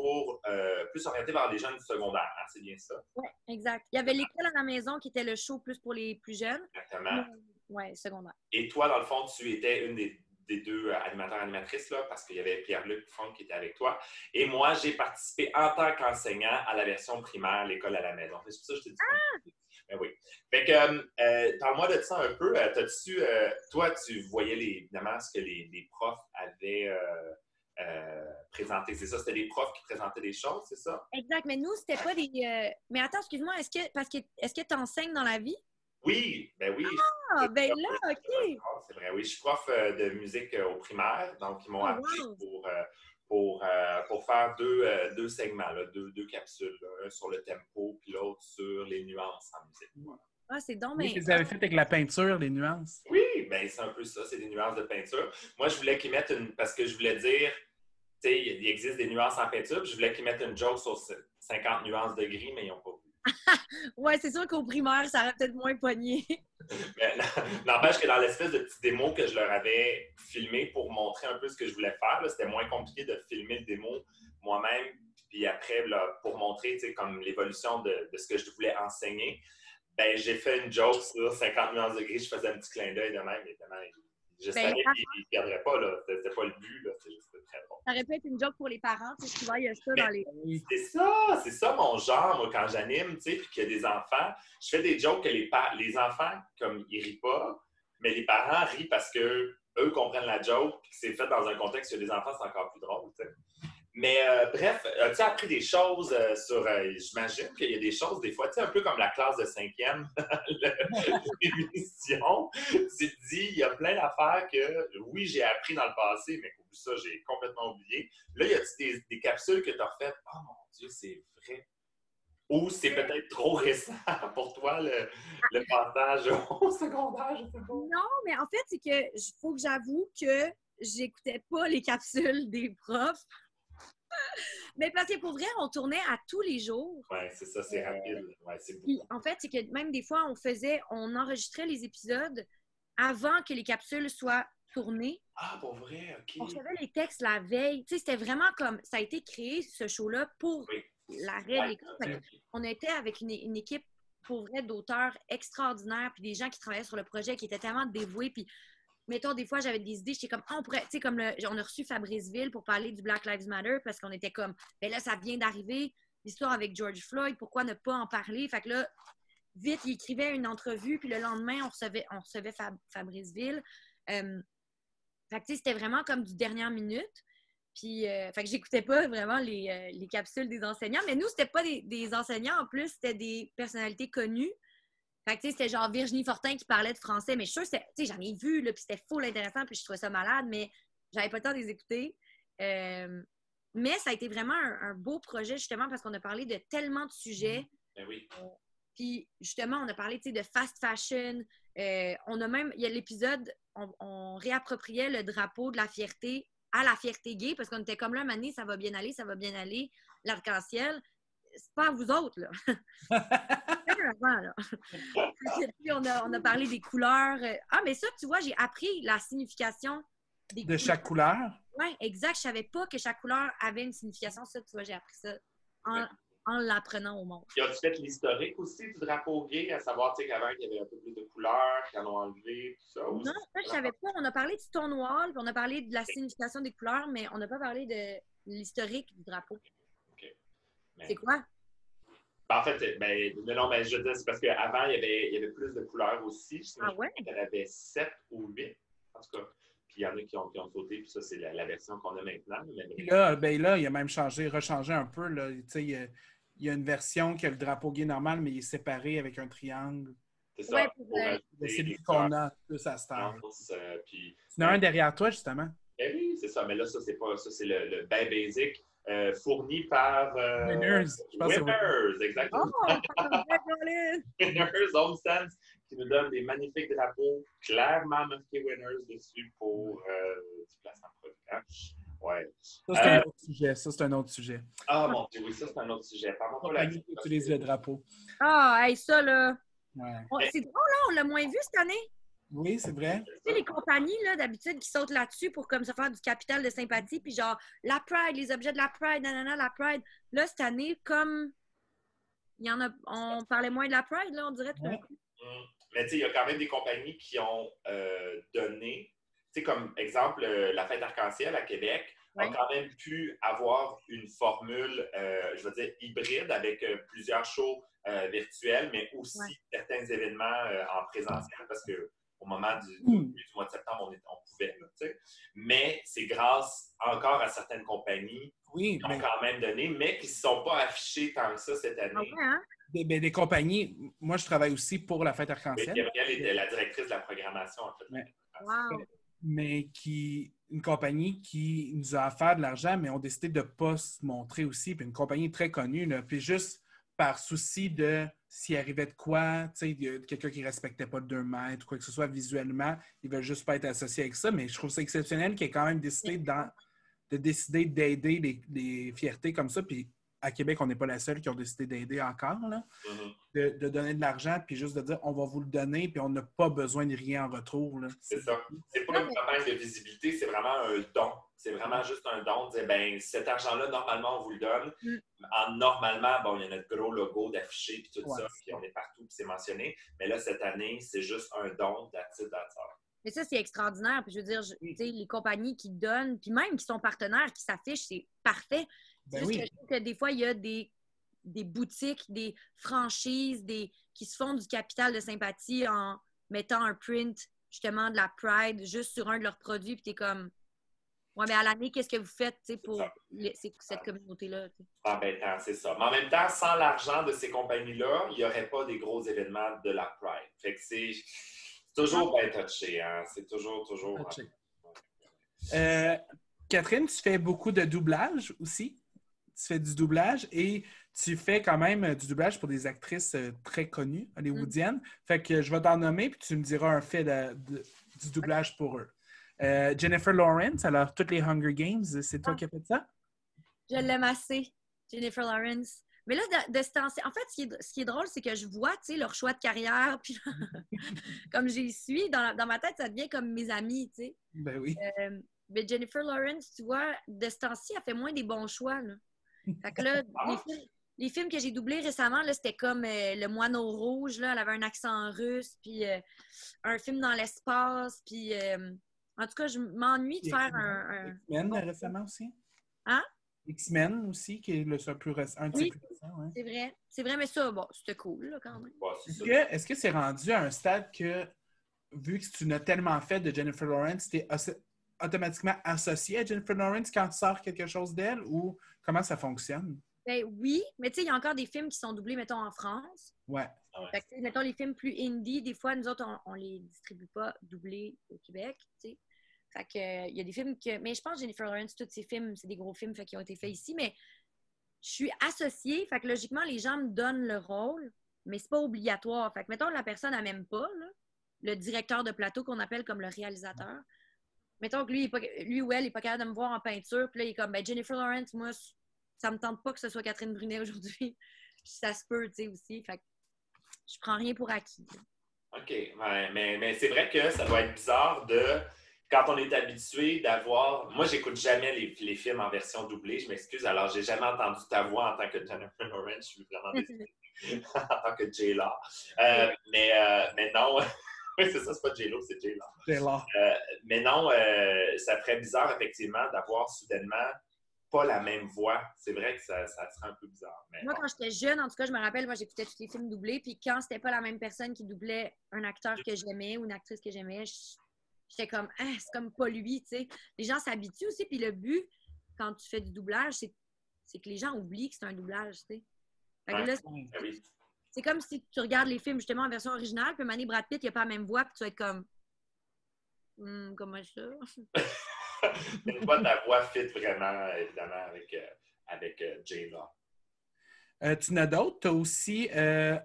orienté vers les jeunes du secondaire, hein, c'est bien ça? Oui, exact. Il y avait l'école à la maison qui était le show plus pour les plus jeunes. Exactement. Oui, secondaire. Et toi, dans le fond, tu étais une des deux animateurs-animatrices, là, parce qu'il y avait Pierre-Luc Funk qui était avec toi. Et moi, j'ai participé en tant qu'enseignant à la version primaire, l'école à la maison. C'est pour ça que je te dis. Ah! Ben oui. Fait que, parle-moi de ça un peu. Toi, tu voyais évidemment ce que les profs avaient présenté. C'est ça? C'était des profs qui présentaient des choses, c'est ça? Exact. Mais nous, c'était pas des... Mais attends, excuse-moi, est-ce que tu enseignes dans la vie? Oui, ben oui. Ah, ben là, OK. C'est vrai, oui. Je suis prof de musique au primaire, donc ils m'ont appelé pour faire deux segments, là, deux capsules, là, un sur le tempo, puis l'autre sur les nuances en musique. Voilà. Ah, c'est donc Oui, vous avez fait avec la peinture, les nuances. Oui, ben c'est un peu ça, c'est des nuances de peinture. Moi, je voulais qu'ils mettent parce que je voulais dire, tu sais, il existe des nuances en peinture, puis je voulais qu'ils mettent une joke sur 50 nuances de gris, mais ils n'ont pas voulu. Ouais, c'est sûr qu'au primaire, ça aurait peut-être moins pogné. Mais n'empêche que dans l'espèce de petit démo que je leur avais filmé pour montrer un peu ce que je voulais faire, c'était moins compliqué de filmer le démo moi-même, puis après, là, pour montrer comme l'évolution de ce que je voulais enseigner, ben j'ai fait une joke sur 50 nuances de gris, je faisais un petit clin d'œil de même, évidemment. Je savais qu'ils ne perdrait pas, là. C'était pas le but, là. C'était juste très bon. Ça aurait pu être une joke pour les parents, tu sais, souvent, il y a ça dans les... C'est ça mon genre, moi, quand j'anime, tu sais, puis qu'il y a des enfants, je fais des jokes que les enfants, comme, ils rient pas, mais les parents rient parce que eux comprennent la joke, puis que c'est fait dans un contexte où il y a des enfants, c'est encore plus drôle, tu sais. Mais bref, as-tu appris des choses sur... j'imagine qu'il y a des choses, des fois, tu sais, un peu comme la classe de 5e, l'émission. Tu te dis, il y a plein d'affaires que, oui, j'ai appris dans le passé, mais pour ça, j'ai complètement oublié. Là, y a-t-il des capsules que tu as refaites? Oh mon Dieu, c'est vrai. Ou c'est peut-être trop récent pour toi, le passage au secondaire, je sais pas. Non, mais en fait, c'est que faut que j'avoue que j'écoutais pas les capsules des profs. Mais parce que pour vrai, on tournait à tous les jours. Oui, c'est ça, c'est rapide. Ouais, c'est beaucoup. Puis, en fait, c'est que même des fois, on enregistrait les épisodes avant que les capsules soient tournées. Ah, pour vrai, OK. On recevait les textes la veille. Tu sais, c'était vraiment comme, ça a été créé, ce show-là, pour l'arrêt de l'école. On était avec une équipe, pour vrai, d'auteurs extraordinaires, puis des gens qui travaillaient sur le projet, qui étaient tellement dévoués, puis mettons, des fois, j'avais des idées, j'étais comme, on pourrait, tu sais, comme on a reçu Fabriceville pour parler du Black Lives Matter parce qu'on était comme, ben là, ça vient d'arriver, l'histoire avec George Floyd, pourquoi ne pas en parler? Fait que là, vite, il écrivait une entrevue, puis le lendemain, on recevait Fabriceville. Fait que, tu sais, c'était vraiment comme du dernière minute. Puis, fait que j'écoutais pas vraiment les capsules des enseignants, mais nous, c'était pas des enseignants, en plus, c'était des personnalités connues. Fait que, tu sais, c'était genre Virginie Fortin qui parlait de français, mais je suis sûre, tu sais, j'en ai vu, là, puis c'était full intéressant, puis je trouvais ça malade, mais j'avais pas le temps de les écouter. Mais ça a été vraiment un beau projet, justement, parce qu'on a parlé de tellement de sujets. Ben oui. Puis, justement, on a parlé, tu sais, de fast fashion, On a même, il y a l'épisode, on réappropriait le drapeau de la fierté à la fierté gay, parce qu'on était comme là, Mané, ça va bien aller, l'arc-en-ciel. C'est pas à vous autres, là. Avant, là. Puis on a parlé des couleurs. Ah, mais ça, tu vois, j'ai appris la signification de chaque couleur. Oui, exact. Je savais pas que chaque couleur avait une signification. Ça, tu vois, j'ai appris ça en l'apprenant au monde. Puis as-tu fait l'historique aussi du drapeau gay, à savoir, tu sais, qu'avant, il y avait un peu plus de couleurs, qu'ils en ont enlevé, tout ça? Non, ça, je savais pas. On a parlé du Stonewall, puis on a parlé de la signification des couleurs, mais on n'a pas parlé de l'historique du drapeau. OK. Mais... C'est quoi? En fait, non, mais je veux dire, c'est parce qu'avant, il y avait plus de couleurs aussi. Ouais? Il y en avait 7 ou 8, en tout cas. Puis il y en a qui ont sauté, puis ça, c'est la version qu'on a maintenant. Puis là, il a même rechangé un peu. Là. Il y a une version qui a le drapeau gay normal, mais il est séparé avec un triangle. C'est ça. Ouais, c'est lui qu'on a plus à cette heure. Puis, il y en a un derrière toi, justement. Ben oui, c'est ça. Mais là, ça, c'est pas ça, c'est le bain basic. Fourni par Winners. Winners, exactement. Winners Home Stands qui nous donne des magnifiques drapeaux clairement marqués Winners dessus pour du placement de produit. Hein? Ouais. Ça, c'est un autre sujet. Ça, c'est un autre sujet. Ah, mon Dieu, oui, ça, c'est un autre sujet. Parle-moi pas là-dessus. Utilise le drapeau. Ah, hey, ça, là. Ouais. C'est drôle, là. On l'a moins vu cette année. Oui, c'est vrai. Tu sais, les compagnies, là, d'habitude, qui sautent là-dessus pour comme se faire du capital de sympathie, puis genre, la Pride, les objets de la Pride, nanana, la Pride. Là, cette année, comme il y en a, on parlait moins de la Pride, là, on dirait tout d'un coup. Mais tu sais, il y a quand même des compagnies qui ont donné, tu sais, comme exemple, la Fête Arc-en-Ciel à Québec a quand même pu avoir une formule, je veux dire, hybride avec plusieurs shows virtuels, mais aussi certains événements en présentiel, parce que au moment du mois de septembre, on pouvait, là, tu sais. Mais c'est grâce encore à certaines compagnies qui ont quand même donné, mais qui ne se sont pas affichées tant que ça cette année. Des compagnies, moi, je travaille aussi pour la Fête Arc-en-Ciel. Gabrielle était la directrice de la programmation, en fait. Mais une compagnie qui nous a offert de l'argent, mais ont décidé de ne pas se montrer aussi. Puis une compagnie très connue, là, puis juste par souci de s'il arrivait de quoi, tu sais, quelqu'un qui ne respectait pas le 2 mètres ou quoi que ce soit visuellement, ils ne veulent juste pas être associés avec ça. Mais je trouve ça exceptionnel qu'il ait quand même décidé d'aider les fiertés comme ça. Puis à Québec, on n'est pas la seule qui ont décidé d'aider encore, là, de donner de l'argent, puis juste de dire on va vous le donner, puis on n'a pas besoin de rien en retour. Là. C'est ça. C'est pas une campagne de visibilité, c'est vraiment un don. C'est vraiment juste un don. De dire, ben, cet argent-là, normalement, on vous le donne. Normalement, bon, il y a notre gros logo d'affiché, puis tout ça, puis on est partout, puis c'est mentionné. Mais là, cette année, c'est juste un don d'attitude. Mais ça, c'est extraordinaire. Puis je veux dire, les compagnies qui donnent, puis même qui sont partenaires, qui s'affichent, c'est parfait. C'est juste que je trouve que des fois, il y a des boutiques, des franchises, qui se font du capital de sympathie en mettant un print, justement, de la Pride juste sur un de leurs produits, puis t'es comme, ouais, mais à l'année, qu'est-ce que vous faites pour cette communauté-là? En même temps, c'est ça. Mais en même temps, sans l'argent de ces compagnies-là, il n'y aurait pas des gros événements de la Pride. Fait que c'est toujours bien touché, hein? C'est toujours touché. Catherine, tu fais beaucoup de doublage aussi. Tu fais du doublage et tu fais quand même du doublage pour des actrices très connues, hollywoodiennes. Fait que je vais t'en nommer puis tu me diras un fait du doublage pour eux. Jennifer Lawrence, alors toutes les Hunger Games, c'est toi qui as fait ça? Je l'aime assez, Jennifer Lawrence. Mais là, de ce temps-ci, en fait, ce qui est drôle, c'est que je vois, tu sais, leur choix de carrière, puis comme j'y suis, dans ma tête, ça devient comme mes amis, tu sais. Ben oui. Mais Jennifer Lawrence, tu vois, de ce temps-ci, elle fait moins des bons choix, là. Fait que là, les films que j'ai doublés récemment, là, c'était comme Le Moineau Rouge, là, elle avait un accent russe, puis un film dans l'espace, puis en tout cas, je m'ennuie de faire un... X-Men récemment aussi? Hein? X-Men aussi, qui est un plus récent. Oui, c'est vrai, mais ça, bon, c'était cool, là, quand même. Est-ce que c'est rendu à un stade que, vu que tu n'as tellement fait de Jennifer Lawrence, tu es automatiquement associé à Jennifer Lawrence quand tu sors quelque chose d'elle, ou comment ça fonctionne? Ben oui, mais tu sais, il y a encore des films qui sont doublés, mettons, en France. Ouais. Fait que, mettons, les films plus indie, des fois, nous autres, on les distribue pas doublés au Québec, tu sais. Fait que, il y a des films que... Mais je pense que Jennifer Lawrence, tous ces films, c'est des gros films qui ont été faits ici, mais je suis associée, fait que logiquement, les gens me donnent le rôle, mais c'est pas obligatoire. Fait que, mettons, la personne, elle m'aime pas, là, le directeur de plateau qu'on appelle comme le réalisateur. Mettons que lui ou elle n'est pas capable de me voir en peinture, puis là, il est comme, ben Jennifer Lawrence, moi, ça me tente pas que ce soit Catherine Brunet aujourd'hui. Ça se peut, tu sais, aussi. Fait que je prends rien pour acquis. OK. Ouais, mais c'est vrai que ça doit être bizarre de... Quand on est habitué d'avoir... Moi, j'écoute jamais les films en version doublée. Je m'excuse. Alors, j'ai jamais entendu ta voix en tant que Jennifer Lawrence. Je suis vraiment désolée. En tant que J-Law. Mais non... Oui, c'est ça, c'est pas J-Lo, c'est J-Law. J-Law. Mais non, ça ferait bizarre, effectivement, d'avoir soudainement pas la même voix. C'est vrai que ça serait un peu bizarre. Mais moi, bon. quand j'étais jeune, en tout cas, je me rappelle, moi, j'écoutais tous les films doublés, puis quand c'était pas la même personne qui doublait un acteur que j'aimais ou une actrice que j'aimais, j'étais comme, ah, c'est comme pas lui, tu sais. Les gens s'habituent aussi, puis le but, quand tu fais du doublage, c'est que les gens oublient que c'est un doublage, tu sais. Fait que là, Oui. c'est comme si tu regardes les films justement en version originale, puis Manny Brad Pitt, il n'a pas la même voix, puis tu vas être comme, comment ça? Une fois, ta voix fit vraiment, évidemment, avec J-Law. Tu n'as d'autres? Tu as aussi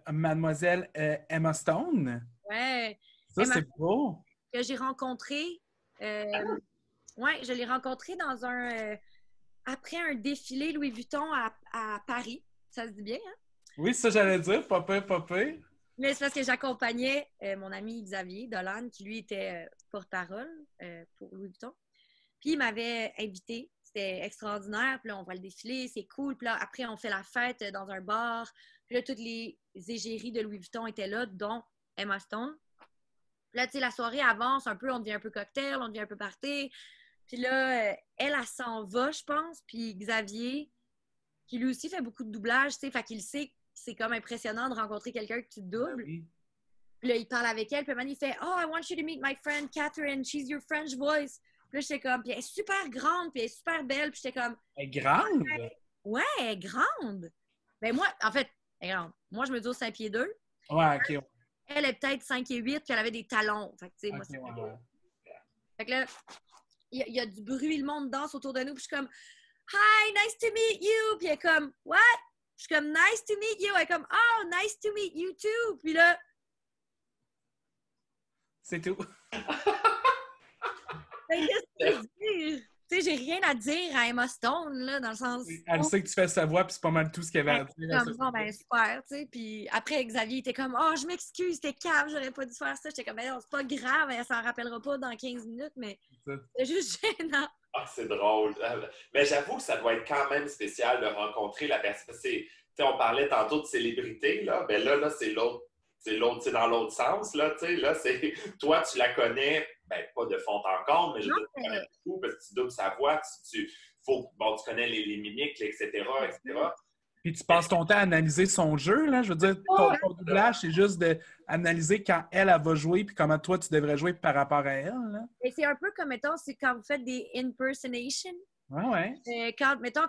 Mademoiselle Emma Stone. Ouais. Ça, c'est beau. Que j'ai rencontrée. Ouais, je l'ai rencontrée dans après un défilé Louis Vuitton à Paris. Ça se dit bien, hein? Oui, ça, j'allais dire. Papa. Mais c'est parce que j'accompagnais mon ami Xavier Dolan, qui lui était porte-parole pour Louis Vuitton. Puis il m'avait invité. C'était extraordinaire. Puis là, on voit le défilé, c'est cool. Puis là, après, on fait la fête dans un bar. Puis là, toutes les égéries de Louis Vuitton étaient là, dont Emma Stone. Puis là, tu sais, la soirée avance un peu, on devient un peu cocktail, on devient un peu party. Puis là, elle s'en va, je pense. Puis Xavier, qui lui aussi fait beaucoup de doublage, tu sais, fait qu'il sait que c'est comme impressionnant de rencontrer quelqu'un que tu doubles. Oui. Puis là, il parle avec elle, puis maintenant, il fait « Oh, I want you to meet my friend Catherine, she's your French voice. » Puis là, j'étais comme, puis elle est super grande, puis elle est super belle, puis j'étais comme... Elle est grande? Ouais, elle est grande. Ben moi, en fait, elle est grande. Moi, je me dis au 5 pieds 2. Ouais, OK. Elle est peut-être 5 et 8, puis elle avait des talons. Fait que, tu sais, moi, Okay, c'est ouais. Fait que là, il y a du bruit, le monde danse autour de nous, puis je suis comme « Hi, nice to meet you! » Puis elle est comme « What? » Je suis comme « Nice to meet you! » Elle est comme « Oh, nice to meet you too! » Puis là... C'est tout. Ben, qu'est-ce que tu veux dire? Tu sais, j'ai rien à dire à Emma Stone, là, dans le sens... Elle sait que tu fais sa voix, puis c'est pas mal tout ce qu'elle avait à dire. Comme, bon, ben, super, tu sais. Puis après, Xavier était comme, oh, je m'excuse, t'es calme, j'aurais pas dû faire ça. J'étais comme, ben, non, c'est pas grave, elle s'en rappellera pas dans 15 minutes, mais c'est juste gênant. Ah, c'est drôle. Mais j'avoue que ça doit être quand même spécial de rencontrer la personne. On parlait tantôt de célébrité, là. Ben là, c'est l'autre. C'est dans l'autre sens, là, tu sais. Là, c'est... Toi, tu la connais, ben, pas de fond en comble, mais je veux dire, tu connais beaucoup parce que tu doubles sa voix, tu connais les mimiques, etc., etc. Puis tu passes ton temps à analyser son jeu, là. Je veux dire, ton doublage, c'est juste d'analyser quand elle va jouer, puis comment toi, tu devrais jouer par rapport à elle, là. Et c'est un peu comme, mettons, c'est quand vous faites des impersonations. Ouais. Mettons,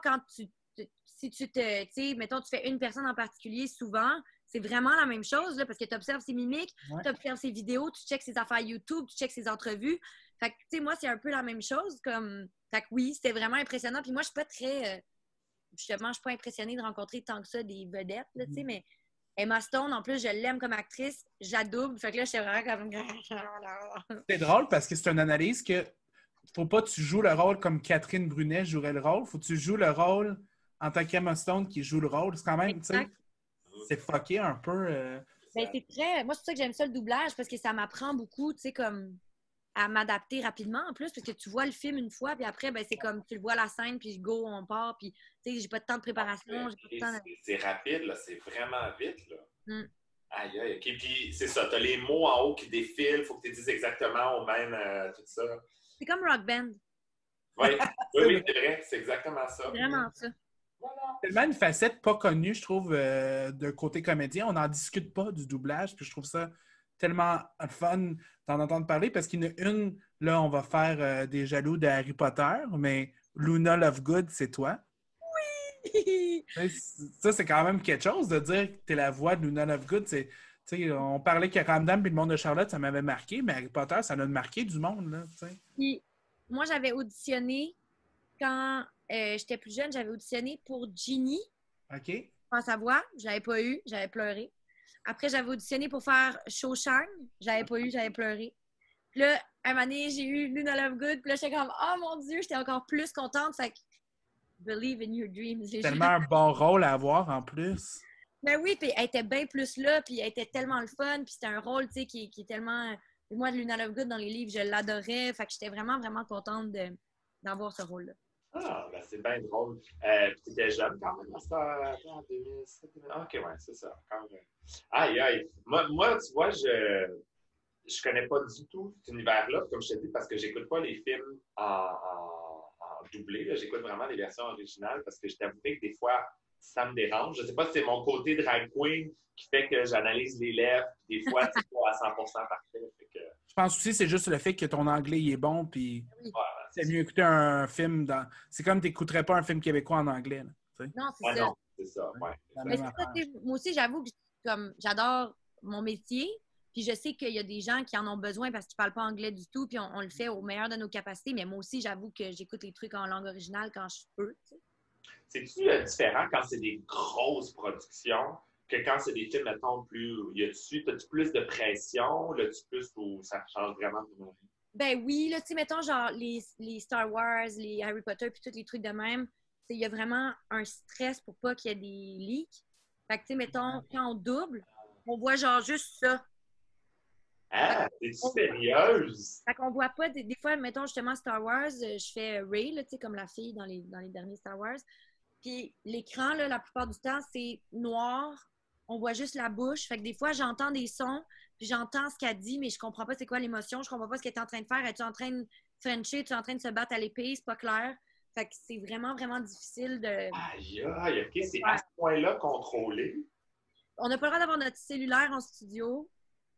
si tu sais, mettons, tu fais une personne en particulier souvent, c'est vraiment la même chose, là, parce que tu observes ses mimiques, tu observes ses vidéos, tu checkes ses affaires YouTube, tu checkes ses entrevues. Fait que, tu sais, moi, c'est un peu la même chose. Fait que oui, c'était vraiment impressionnant. Puis moi, je suis pas très... Justement, je suis pas impressionnée de rencontrer tant que ça des vedettes, là, tu sais, mais Emma Stone, en plus, je l'aime comme actrice, j'adouble. Fait que là, j'étais vraiment comme... C'est drôle parce que c'est une analyse que faut pas que tu joues le rôle comme Catherine Brunet jouerait le rôle. Faut que tu joues le rôle en tant qu'Emma Stone qui joue le rôle. C'est quand même, tu sais, c'est fucké un peu. Ben, c'est très... Moi, c'est pour ça que j'aime ça le doublage, parce que ça m'apprend beaucoup, tu sais, comme à m'adapter rapidement en plus, parce que tu vois le film une fois, puis après, ben, c'est comme tu le vois à la scène, puis go, on part, puis tu sais, j'ai pas de temps de préparation. J'ai pas de temps C'est rapide, là, c'est vraiment vite, là. Aïe, aïe, OK. Puis c'est ça, t'as les mots en haut qui défilent, faut que tu dises exactement au même, tout ça. C'est comme Rock Band. Oui, c'est vrai, c'est exactement ça. C'est vraiment ça. C'est tellement une facette pas connue, je trouve, de côté comédien. On n'en discute pas du doublage, puis je trouve ça tellement fun d'en entendre parler, parce qu'il y en a une, là, on va faire des jaloux de Harry Potter, mais Luna Lovegood, c'est toi. Oui! Ça, c'est quand même quelque chose de dire que tu es la voix de Luna Lovegood. On parlait que Ramdam et le monde de Charlotte, ça m'avait marqué, mais Harry Potter, ça l'a marqué du monde. Là, puis, moi, j'avais auditionné quand j'étais plus jeune, j'avais auditionné pour Ginny. OK. Dans sa voix, je l'avais pas eu, j'avais pleuré. Après, j'avais auditionné pour faire Shawshank. J'avais pas eu, j'avais pleuré. Puis là, un moment donné, j'ai eu Luna Lovegood. Puis là, j'étais comme, oh mon Dieu, j'étais encore plus contente. Fait que, believe in your dreams. Les gens. Tellement un bon rôle à avoir en plus. Ben oui, puis elle était bien plus là, puis elle était tellement le fun. Puis c'était un rôle, tu sais, qui est tellement. Moi, de Luna Lovegood, dans les livres, je l'adorais. Fait que j'étais vraiment, vraiment contente d'avoir ce rôle-là. Ah, ben c'est bien drôle. Puis tu étais jeune quand même, en 2007. Ah, OK, ouais, c'est ça. Aïe, aïe. Moi, tu vois, je connais pas du tout cet univers-là, comme je te dis, parce que j'écoute pas les films en doublé. Là. J'écoute vraiment les versions originales parce que je t'avouerai que des fois, ça me dérange. Je sais pas si c'est mon côté drag queen qui fait que j'analyse les lèvres, puis des fois, c'est pas à 100% parfait. Je pense aussi que c'est juste le fait que ton anglais il est bon, puis c'est mieux écouter un film dans... C'est comme tu n'écouterais pas un film québécois en anglais. Là, non, c'est ouais, ça. Non, c'est ça, ouais. Mais c'est ça, moi aussi, j'avoue que comme, j'adore mon métier, puis je sais qu'il y a des gens qui en ont besoin parce qu'ils ne parlent pas anglais du tout, puis on le fait au meilleur de nos capacités, mais moi aussi, j'avoue que j'écoute les trucs en langue originale quand je peux. Tu sais. C'est-tu différent quand c'est des grosses productions que quand c'est des films, mettons, plus... As-tu plus de pression? Là-tu plus où ça change vraiment de mon vie? Ben oui, là, tu sais, mettons, genre, les Star Wars, les Harry Potter, puis tous les trucs de même, il y a vraiment un stress pour pas qu'il y ait des leaks. Fait que, tu sais, mettons, quand on double, on voit genre juste ça. Ah, t'es sérieuse? Fait qu'on voit pas, des fois, mettons, justement, Star Wars, je fais Rey, là, tu sais, comme la fille dans les derniers Star Wars. Puis l'écran, là, la plupart du temps, c'est noir. On voit juste la bouche. Fait que des fois, j'entends des sons, puis j'entends ce qu'elle dit, mais je comprends pas c'est quoi l'émotion. Je comprends pas ce qu'elle est en train de faire. Es-tu en train de frencher? Es-tu en train de se battre à l'épée? C'est pas clair. Fait que c'est vraiment, vraiment difficile de... Aïe, aïe, OK, c'est à ce point-là contrôlé. On n'a pas le droit d'avoir notre cellulaire en studio.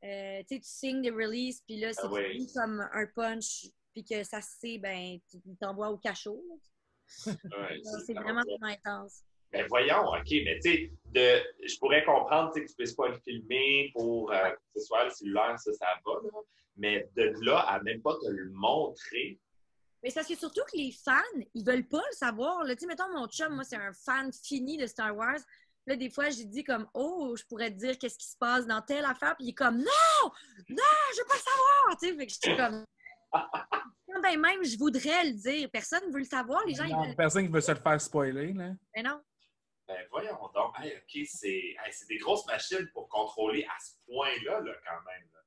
Tu sais, tu signes des releases, puis là, c'est comme un punch, puis que ça se sait, ben, tu t'envoies au cachot. Ouais, c'est vraiment, vraiment intense. Ben voyons, OK, mais tu sais, je pourrais comprendre que tu ne puisses pas le filmer pour que ce soit le cellulaire, ça va, là. Mais de là à même pas te le montrer. Mais c'est parce que surtout que les fans, ils veulent pas le savoir. Tu sais, mettons, mon chum, moi, c'est un fan fini de Star Wars. Là, des fois, j'ai dit comme, oh, je pourrais te dire qu'est-ce qui se passe dans telle affaire. Puis il est comme, non, je veux pas le savoir. Tu sais, fait que je suis comme, ben même, je voudrais le dire. Personne ne veut le savoir. Les gens, non, ils veulent... personne qui veut se le faire spoiler, là. Mais non. Ben voyons donc. Hey, OK, c'est des grosses machines pour contrôler à ce point-là, là, quand même. Là.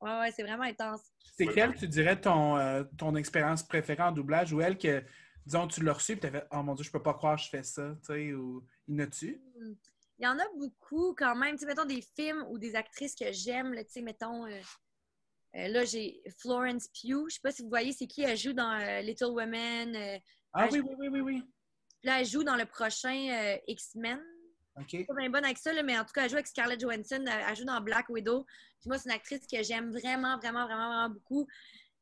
Ouais, c'est vraiment intense. C'est quelle, tu dirais, ton expérience préférée en doublage ou elle que, disons, tu l'as reçue et tu as fait « Oh mon Dieu, je peux pas croire que je fais ça », tu sais, ou « Il y en a-tu? » Il y en a beaucoup quand même. Tu sais, mettons des films ou des actrices que j'aime, tu sais, mettons... là, j'ai Florence Pugh. Je sais pas si vous voyez, c'est qui elle joue dans Little Women. Oui. Puis là, elle joue dans le prochain X-Men. OK. Je suis pas bien bonne avec ça, là, mais en tout cas, elle joue avec Scarlett Johansson. Elle joue dans Black Widow. Puis moi, c'est une actrice que j'aime vraiment, vraiment, vraiment, vraiment beaucoup.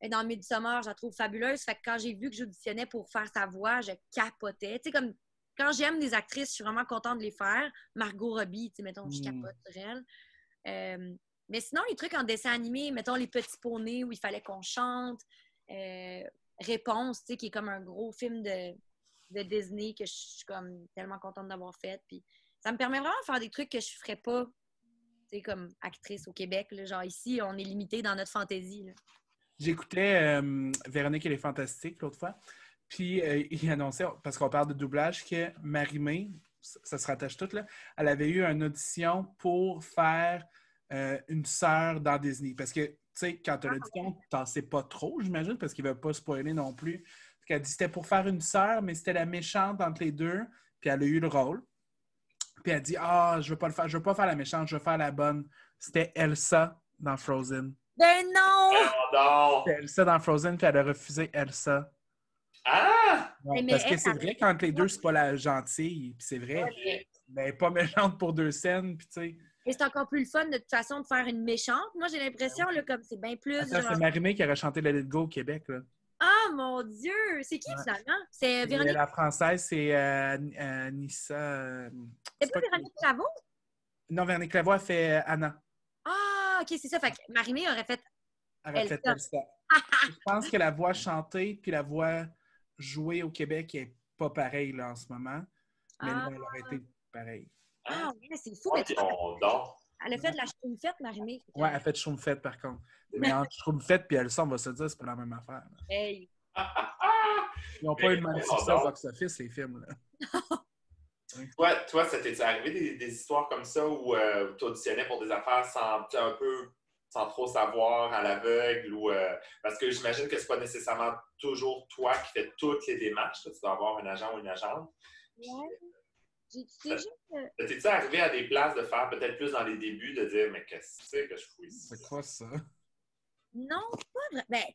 Et dans Midsommar, je la trouve fabuleuse. Fait que quand j'ai vu que j'auditionnais pour faire sa voix, je capotais. Tu sais, comme quand j'aime des actrices, je suis vraiment contente de les faire. Margot Robbie, tu sais, mettons, je capote sur elle. Mais sinon, les trucs en dessin animé, mettons les petits poneys où il fallait qu'on chante. Réponse, tu sais, qui est comme un gros film de Disney que je suis comme tellement contente d'avoir fait. Puis ça me permet vraiment de faire des trucs que je ferais pas, tu sais, comme actrice au Québec. Là. Genre ici, on est limité dans notre fantaisie. J'écoutais Véronique et les Fantastiques l'autre fois. Puis il annonçait, parce qu'on parle de doublage, que Marie-Mé, ça se rattache tout, là, elle avait eu une audition pour faire une sœur dans Disney. Parce que, tu sais, quand tu as l'audition, tu n'en sais pas trop, j'imagine, parce qu'il ne veut pas spoiler non plus. Parce qu'elle dit que c'était pour faire une sœur, mais c'était la méchante entre les deux. Puis elle a eu le rôle. Puis elle dit, je veux pas le faire, je veux pas faire la méchante, je veux faire la bonne. C'était Elsa dans Frozen. Ben non! C'était Elsa dans Frozen, puis elle a refusé Elsa. Ah! Ouais, parce que c'est vrai qu'entre les deux, c'est pas la gentille. Puis c'est vrai. Mais pas méchante pour 2 scènes, puis tu sais. Et c'est encore plus le fun de toute façon de faire une méchante. Moi, j'ai l'impression, là, comme c'est bien plus. Attends, c'est Marie-Mé qui aurait chanté Let It Go au Québec, là. Ah, mon Dieu! C'est qui, finalement? C'est Véronique... La française, c'est Nissa... c'est pas Véronique Claveau? Non, Véronique Claveau a fait Anna. Ah, OK, c'est ça. Fait que Marie-Mé aurait fait... Elle aurait fait Elsa. Je pense que la voix chantée puis la voix jouée au Québec n'est pas pareille, là, en ce moment. Mais là, elle aurait été pareille. Ah, ouais, c'est fou. Mais Elle a fait de la schtroumpfette marinée. Ouais, elle fait de Schtroumpfette, par contre. Mais entre Schtroumpfette et Elsa, on va se dire, c'est pas la même affaire. Là. Hey. Ils n'ont pas eu le même succès au box-office, les films. Là. Toi, ça t'est arrivé des histoires comme ça où tu auditionnais pour des affaires sans trop savoir, à l'aveugle? Parce que j'imagine que c'est pas nécessairement toujours toi qui fais toutes les démarches. Là. Tu dois avoir un agent ou une agente. Ouais. T'es-tu arrivé à des places de faire peut-être plus dans les débuts, de dire, mais qu'est-ce que c'est que je fous ici? C'est quoi ça? Non, pas vrai. Ben, tu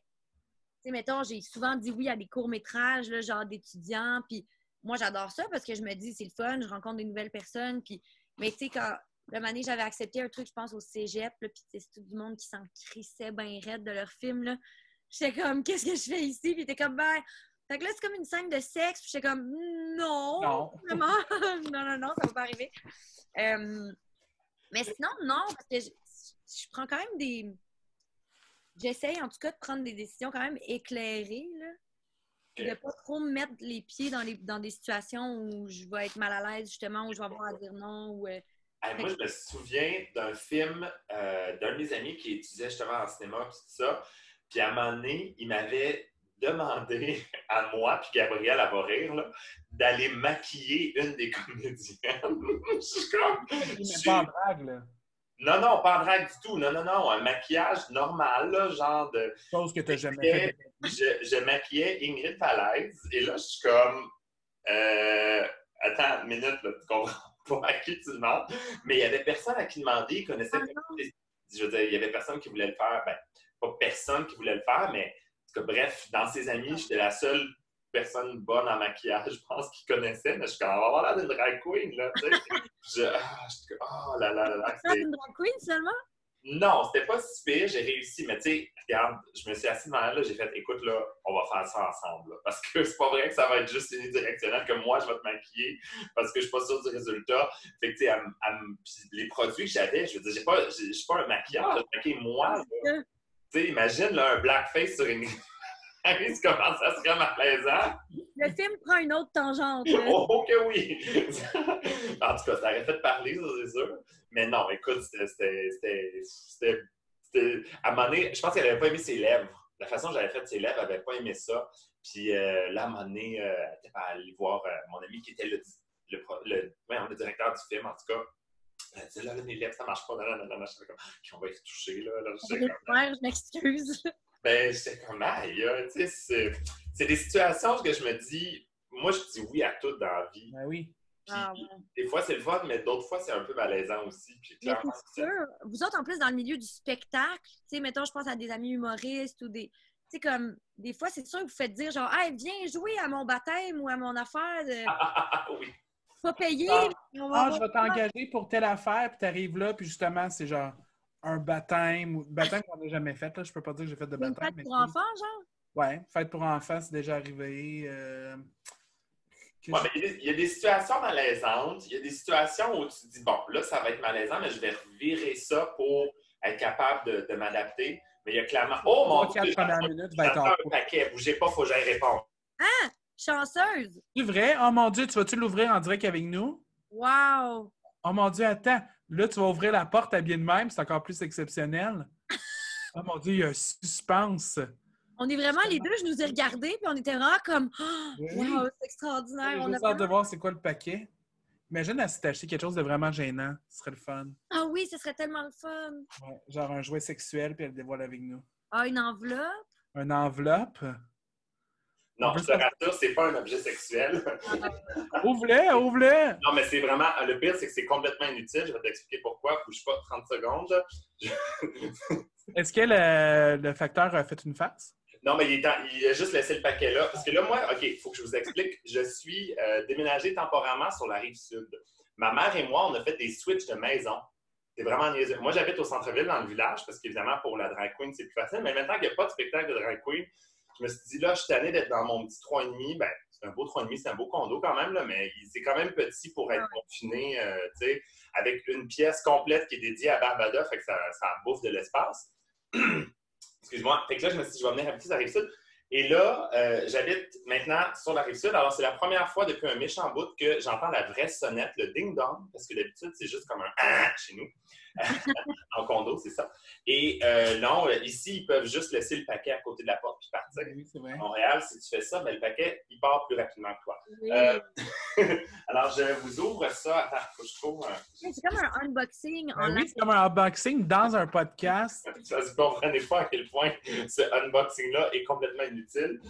sais, mettons, j'ai souvent dit oui à des courts-métrages, là, genre d'étudiants, puis moi, j'adore ça parce que je me dis, c'est le fun, je rencontre des nouvelles personnes, puis, mais tu sais, quand, le année, j'avais accepté un truc, je pense, au cégep, là, puis c'est tout du monde qui s'en crissait bien raide de leur film, là. J'étais comme, qu'est-ce que je fais ici? Puis t'es comme, ben, fait que là, c'est comme une scène de sexe, puis j'étais comme, non, vraiment, non, ça va pas arriver. Mais sinon, non, parce que je prends quand même des... J'essaye, en tout cas, de prendre des décisions quand même éclairées, là. Okay. De pas trop me mettre les pieds dans des situations où je vais être mal à l'aise, justement, où je vais avoir à dire non. Ou, moi, je me souviens d'un film d'un de mes amis qui étudiait justement en cinéma et tout ça. Puis à un moment donné, il m'avait demandé à moi, puis Gabriel, à va rire, là, d'aller maquiller une des comédiennes. Je suis comme... Mais pas en drague, là. Non, pas en drague du tout. Non, un maquillage normal, là, genre de... Chose que tu n'as jamais fait. Je maquillais Ingrid Falaise, et là, je suis comme... Attends une minute, là, tu comprends pas à qui tu demandes. Mais il y avait personne à qui demander, ils connaissaient... Je veux dire, il y avait personne qui voulait le faire. Ben, pas personne qui voulait le faire, mais... Bref, dans ses amis, j'étais la seule personne bonne en maquillage, je pense, qui connaissait, mais je suis comme, on va avoir l'air d'une drag queen, là, tu sais. Oh là là. C'était une drag queen, seulement? Non, c'était pas si pire, j'ai réussi, mais tu sais, regarde, je me suis assis devant elle, là, j'ai fait, écoute, là, on va faire ça ensemble, là, parce que c'est pas vrai que ça va être juste unidirectionnel, que moi, je vais te maquiller, parce que je suis pas sûre du résultat. Fait que, tu sais, les produits que j'avais, je veux dire, je suis pas un maquilleur, je maquille moi, là. Tu sais, imagine là, un blackface sur une... comment ça serait malaisant? Le film prend une autre tangente. Oh que oui! En tout cas, ça aurait fait parler, ça, c'est sûr. Mais non, écoute, c'était... À un moment donné, je pense qu'elle n'avait pas aimé ses lèvres. La façon dont j'avais fait ses lèvres, elle n'avait pas aimé ça. Puis là, à un moment donné, elle était allée voir mon ami qui était le directeur du film, en tout cas. Elle dit là, mes lèvres, ça marche pas. Non, je suis comme, on va y retoucher, là. Je m'excuse. Ben, j'étais comme, aïe, tu sais, c'est des situations que je me dis, moi, je dis oui à tout dans la vie. Ben oui. Puis, des fois, c'est le fun, mais d'autres fois, c'est un peu malaisant aussi. Puis, clairement, c'est sûr. Vous autres, en plus, dans le milieu du spectacle, tu sais, mettons, je pense à des amis humoristes ou des... Tu sais, comme, des fois, c'est sûr que vous faites dire, genre, hey, viens jouer à mon baptême ou à mon affaire. Oui. Pas payé. Je vais t'engager pour telle affaire, puis t'arrives là, puis justement, c'est genre un baptême qu'on n'a jamais fait. Là. Je peux pas dire que j'ai fait de baptême. Une fête pour enfants, genre? Ouais, fête pour enfants, c'est déjà arrivé. Ouais, mais il y a des situations malaisantes. Il y a des situations où tu te dis, bon, là, ça va être malaisant, mais je vais revirer ça pour être capable de m'adapter. Mais il y a clairement... Oh mon Dieu! Un paquet. Bougez pas, il faut que j'aille répondre. Ah! Chanceuse! C'est vrai? Oh mon Dieu, tu vas-tu l'ouvrir en direct avec nous? Wow! Oh mon Dieu, attends. Là, tu vas ouvrir la porte habillée de même, c'est encore plus exceptionnel. Oh mon Dieu, il y a un suspense. On est vraiment les deux, je nous ai regardés, puis on était vraiment comme wow, c'est extraordinaire. J'ai hâte de voir c'est quoi le paquet. Imagine si t'achetais quelque chose de vraiment gênant. Ce serait le fun. Ah oui, ce serait tellement le fun. Ouais, genre un jouet sexuel, puis elle le dévoile avec nous. Ah, une enveloppe? Une enveloppe? Non, je te rassure, c'est pas un objet sexuel. Ouvre-le! Non, mais c'est vraiment... Le pire, c'est que c'est complètement inutile. Je vais t'expliquer pourquoi. Bouge pas 30 secondes. Est-ce que le facteur a fait une face? Non, mais il a juste laissé le paquet là. Parce que là, moi, OK, il faut que je vous explique. Je suis déménagé temporairement sur la Rive-Sud. Ma mère et moi, on a fait des switches de maison. C'est vraiment niaiseux. Moi, j'habite au centre-ville, dans le village, parce qu'évidemment, pour la drag queen, c'est plus facile. Mais maintenant qu'il n'y a pas de spectacle de drag queen, je me suis dit, là, je suis tanné d'être dans mon petit 3,5. Ben, c'est un beau 3,5, c'est un beau condo quand même, là, mais c'est quand même petit pour être confiné, tu sais, avec une pièce complète qui est dédiée à Barbada, fait que ça bouffe de l'espace. Excuse-moi. Fait que là, je me suis dit, je vais venir habiter sur la Rive-Sud. Et là, j'habite maintenant sur la Rive-Sud. Alors, c'est la première fois depuis un méchant bout que j'entends la vraie sonnette, le ding-dong, parce que d'habitude, c'est juste comme un « ah » chez nous. En condo, c'est ça. Et non, ici, ils peuvent juste laisser le paquet à côté de la porte puis partir. Oui, c'est vrai. À Montréal, si tu fais ça, ben, le paquet, il part plus rapidement que toi. Oui. Alors, je vous ouvre ça. Attends, faut que je trouve un... C'est comme un unboxing en Ben oui, live. c'est comme un unboxing dans un podcast. Ça, vous ne comprenez pas à quel point ce unboxing-là est complètement inutile.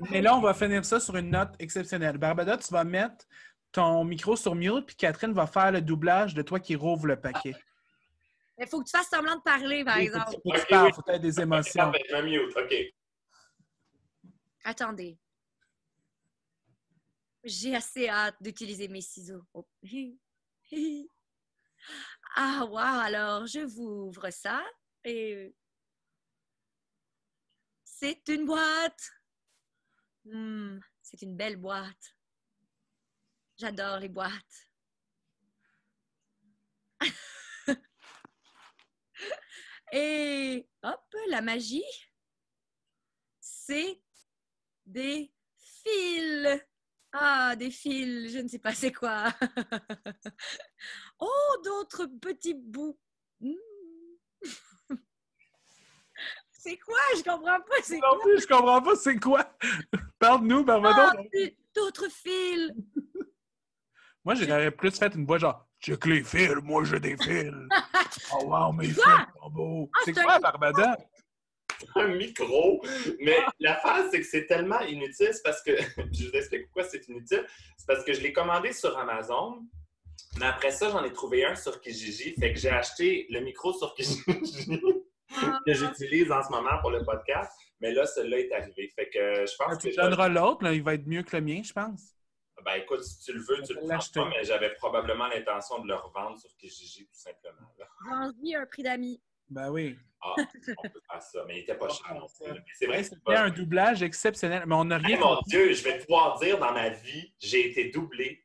Mais là, on va finir ça sur une note exceptionnelle. Barbada, tu vas mettre ton micro sur mute, puis Catherine va faire le doublage de toi qui rouvre le paquet. Il faut que tu fasses semblant de parler, par Oui, exemple. faut que tu parles, faut que tu aies des émotions. Okay, je me mute, OK. Attendez. J'ai assez hâte d'utiliser mes ciseaux. Oh. Ah, wow! Alors, je vous ouvre ça et... C'est une boîte! C'est une belle boîte. J'adore les boîtes. Et hop, la magie, c'est des fils. Ah, des fils, je ne sais pas c'est quoi. Oh, d'autres petits bouts. C'est quoi? Je comprends pas, c'est Non quoi? plus, je comprends pas c'est quoi. Parle-nous, Barbada. Ah, d'autres fils. Moi, j'aurais plus fait une voix genre « Check les fils, moi j'ai des fils. » Oh wow, mes fils quoi? sont beaux. Ah, C'est c'est quoi, un- Barbada? Un micro, mais l'affaire, c'est que c'est tellement inutile, c'est parce que, je vous explique pourquoi c'est inutile, c'est parce que je l'ai commandé sur Amazon, mais après ça, j'en ai trouvé un sur Kijiji, fait que j'ai acheté le micro sur Kijiji que j'utilise en ce moment pour le podcast, mais là, celui-là est arrivé, fait que je pense Tu que... donneras l'autre, là, il va être mieux que le mien, je pense. Ben écoute, si tu le veux, tu le prends l'acheter. pas, mais j'avais probablement l'intention de le revendre sur Kijiji, tout simplement. Là. Vends-lui un prix d'amis. Ben oui. Ah, on peut faire ça, mais il n'était pas cher non plus. Mais c'est vrai Hey, que c'est c'était pas... un doublage exceptionnel, mais on n'a rien Hey, mon compris. Dieu, je vais pouvoir dire dans ma vie, j'ai été doublé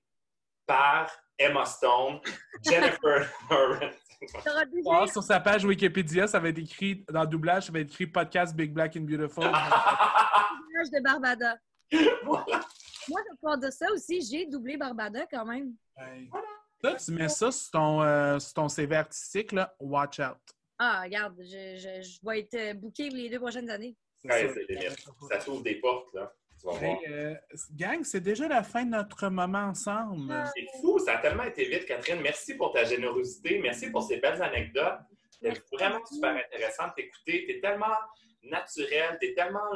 par Emma Stone, Jennifer Lawrence. T'auras déjà Ah, sur sa page Wikipédia, ça va être écrit, dans le doublage, ça va être écrit Podcast Big Black and Beautiful. l'image de Barbada. Voilà. Moi, je peux dire ça aussi. J'ai doublé Barbada quand même. Hey. Là, tu mets ça sur ton CV artistique, là, watch out. Ah, regarde, je vais être bookée les 2 prochaines années. Ouais, ça. c'est limite. Ça t'ouvre des portes, là. Tu vas voir. Hey, gang, c'est déjà la fin de notre moment ensemble. C'est fou, ça a tellement été vite, Catherine. Merci pour ta générosité. Merci pour ces belles anecdotes. Merci. C'est vraiment super intéressant de t'écouter. Tu es tellement naturel, tu es tellement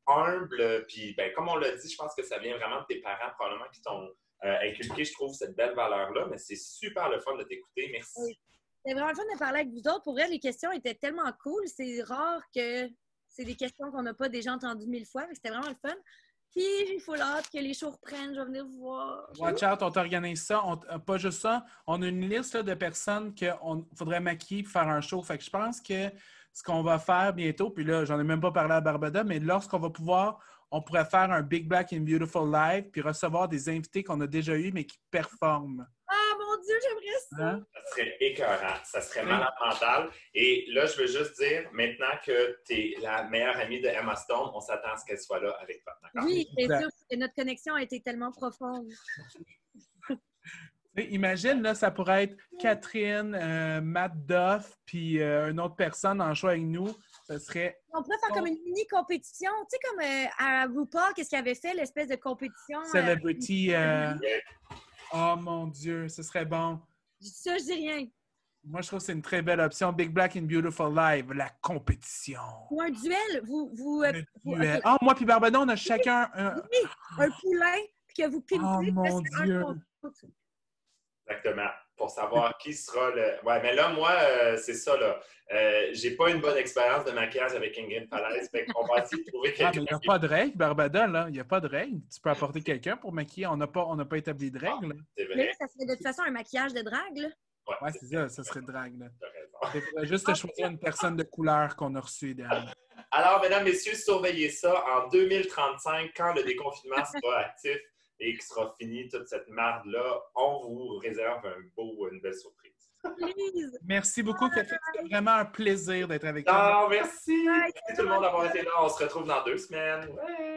humble. Puis, ben, comme on l'a dit, je pense que ça vient vraiment de tes parents, probablement, qui t'ont inculqué, je trouve, cette belle valeur-là. Mais c'est super le fun de t'écouter. Merci. Oui. C'était vraiment le fun de parler avec vous autres. Pour vrai, les questions étaient tellement cool. C'est rare que c'est des questions qu'on n'a pas déjà entendues 1000 fois. Mais c'était vraiment le fun. Puis, il faut hâte que les shows reprennent. Je vais venir vous voir. Watch out, on t'organise ça. Pas juste ça, on a une liste là, de personnes qu'il faudrait maquiller pour faire un show. Fait que je pense que ce qu'on va faire bientôt, puis là, j'en ai même pas parlé à Barbada, mais lorsqu'on va pouvoir, on pourrait faire un Big Black and Beautiful live puis recevoir des invités qu'on a déjà eus, mais qui performent. Ah, mon Dieu, j'aimerais ça. Hein? Ça serait écœurant. Ça serait malade mental. Et là, je veux juste dire, maintenant que tu es la meilleure amie de Emma Stone, on s'attend à ce qu'elle soit là avec toi. D'accord? Oui, c'est Exact. sûr que notre connexion a été tellement profonde. T'sais, imagine, là, ça pourrait être Catherine, Matt Duff, puis une autre personne en choix avec nous. Ça serait... On pourrait faire comme une mini-compétition. Tu sais, comme à RuPaul, qu'est-ce qu'il avait fait, l'espèce de compétition? Celebrity. Oh mon Dieu, ce serait bon. Je dis ça, je dis rien. Moi, je trouve que c'est une très belle option. Big Black and Beautiful Live, la compétition. Ou un duel. Duel. Ah, moi puis Barbada, on a chacun un... Un poulain, puis que vous pimpez. Oh, mon Dieu. Exactement. Pour savoir qui sera le... Ouais, mais là, moi, c'est ça, là. J'ai pas une bonne expérience de maquillage avec Ingrid Falaise, fait qu'on va essayer de trouver Ah, mais quelqu'un. il n'y a pas de règle, Barbada, là. Il n'y a pas de règle. Tu peux apporter quelqu'un pour maquiller. On n'a pas établi de règle. là. C'est Mais là, vrai. ça serait de toute façon un maquillage de drague, là. Ouais, c'est ça. Ça serait drague, là. T'as raison. Il faudrait juste choisir une personne de couleur qu'on a reçue derrière. Alors, mesdames, messieurs, surveillez ça en 2035, quand le déconfinement sera actif et qu'il sera fini, toute cette marde-là, on vous réserve une belle surprise. Please. Merci beaucoup, Catherine. C'était vraiment un plaisir d'être avec toi. Ah, merci! Merci tout le monde d'avoir été là. On se retrouve dans 2 semaines. Ouais.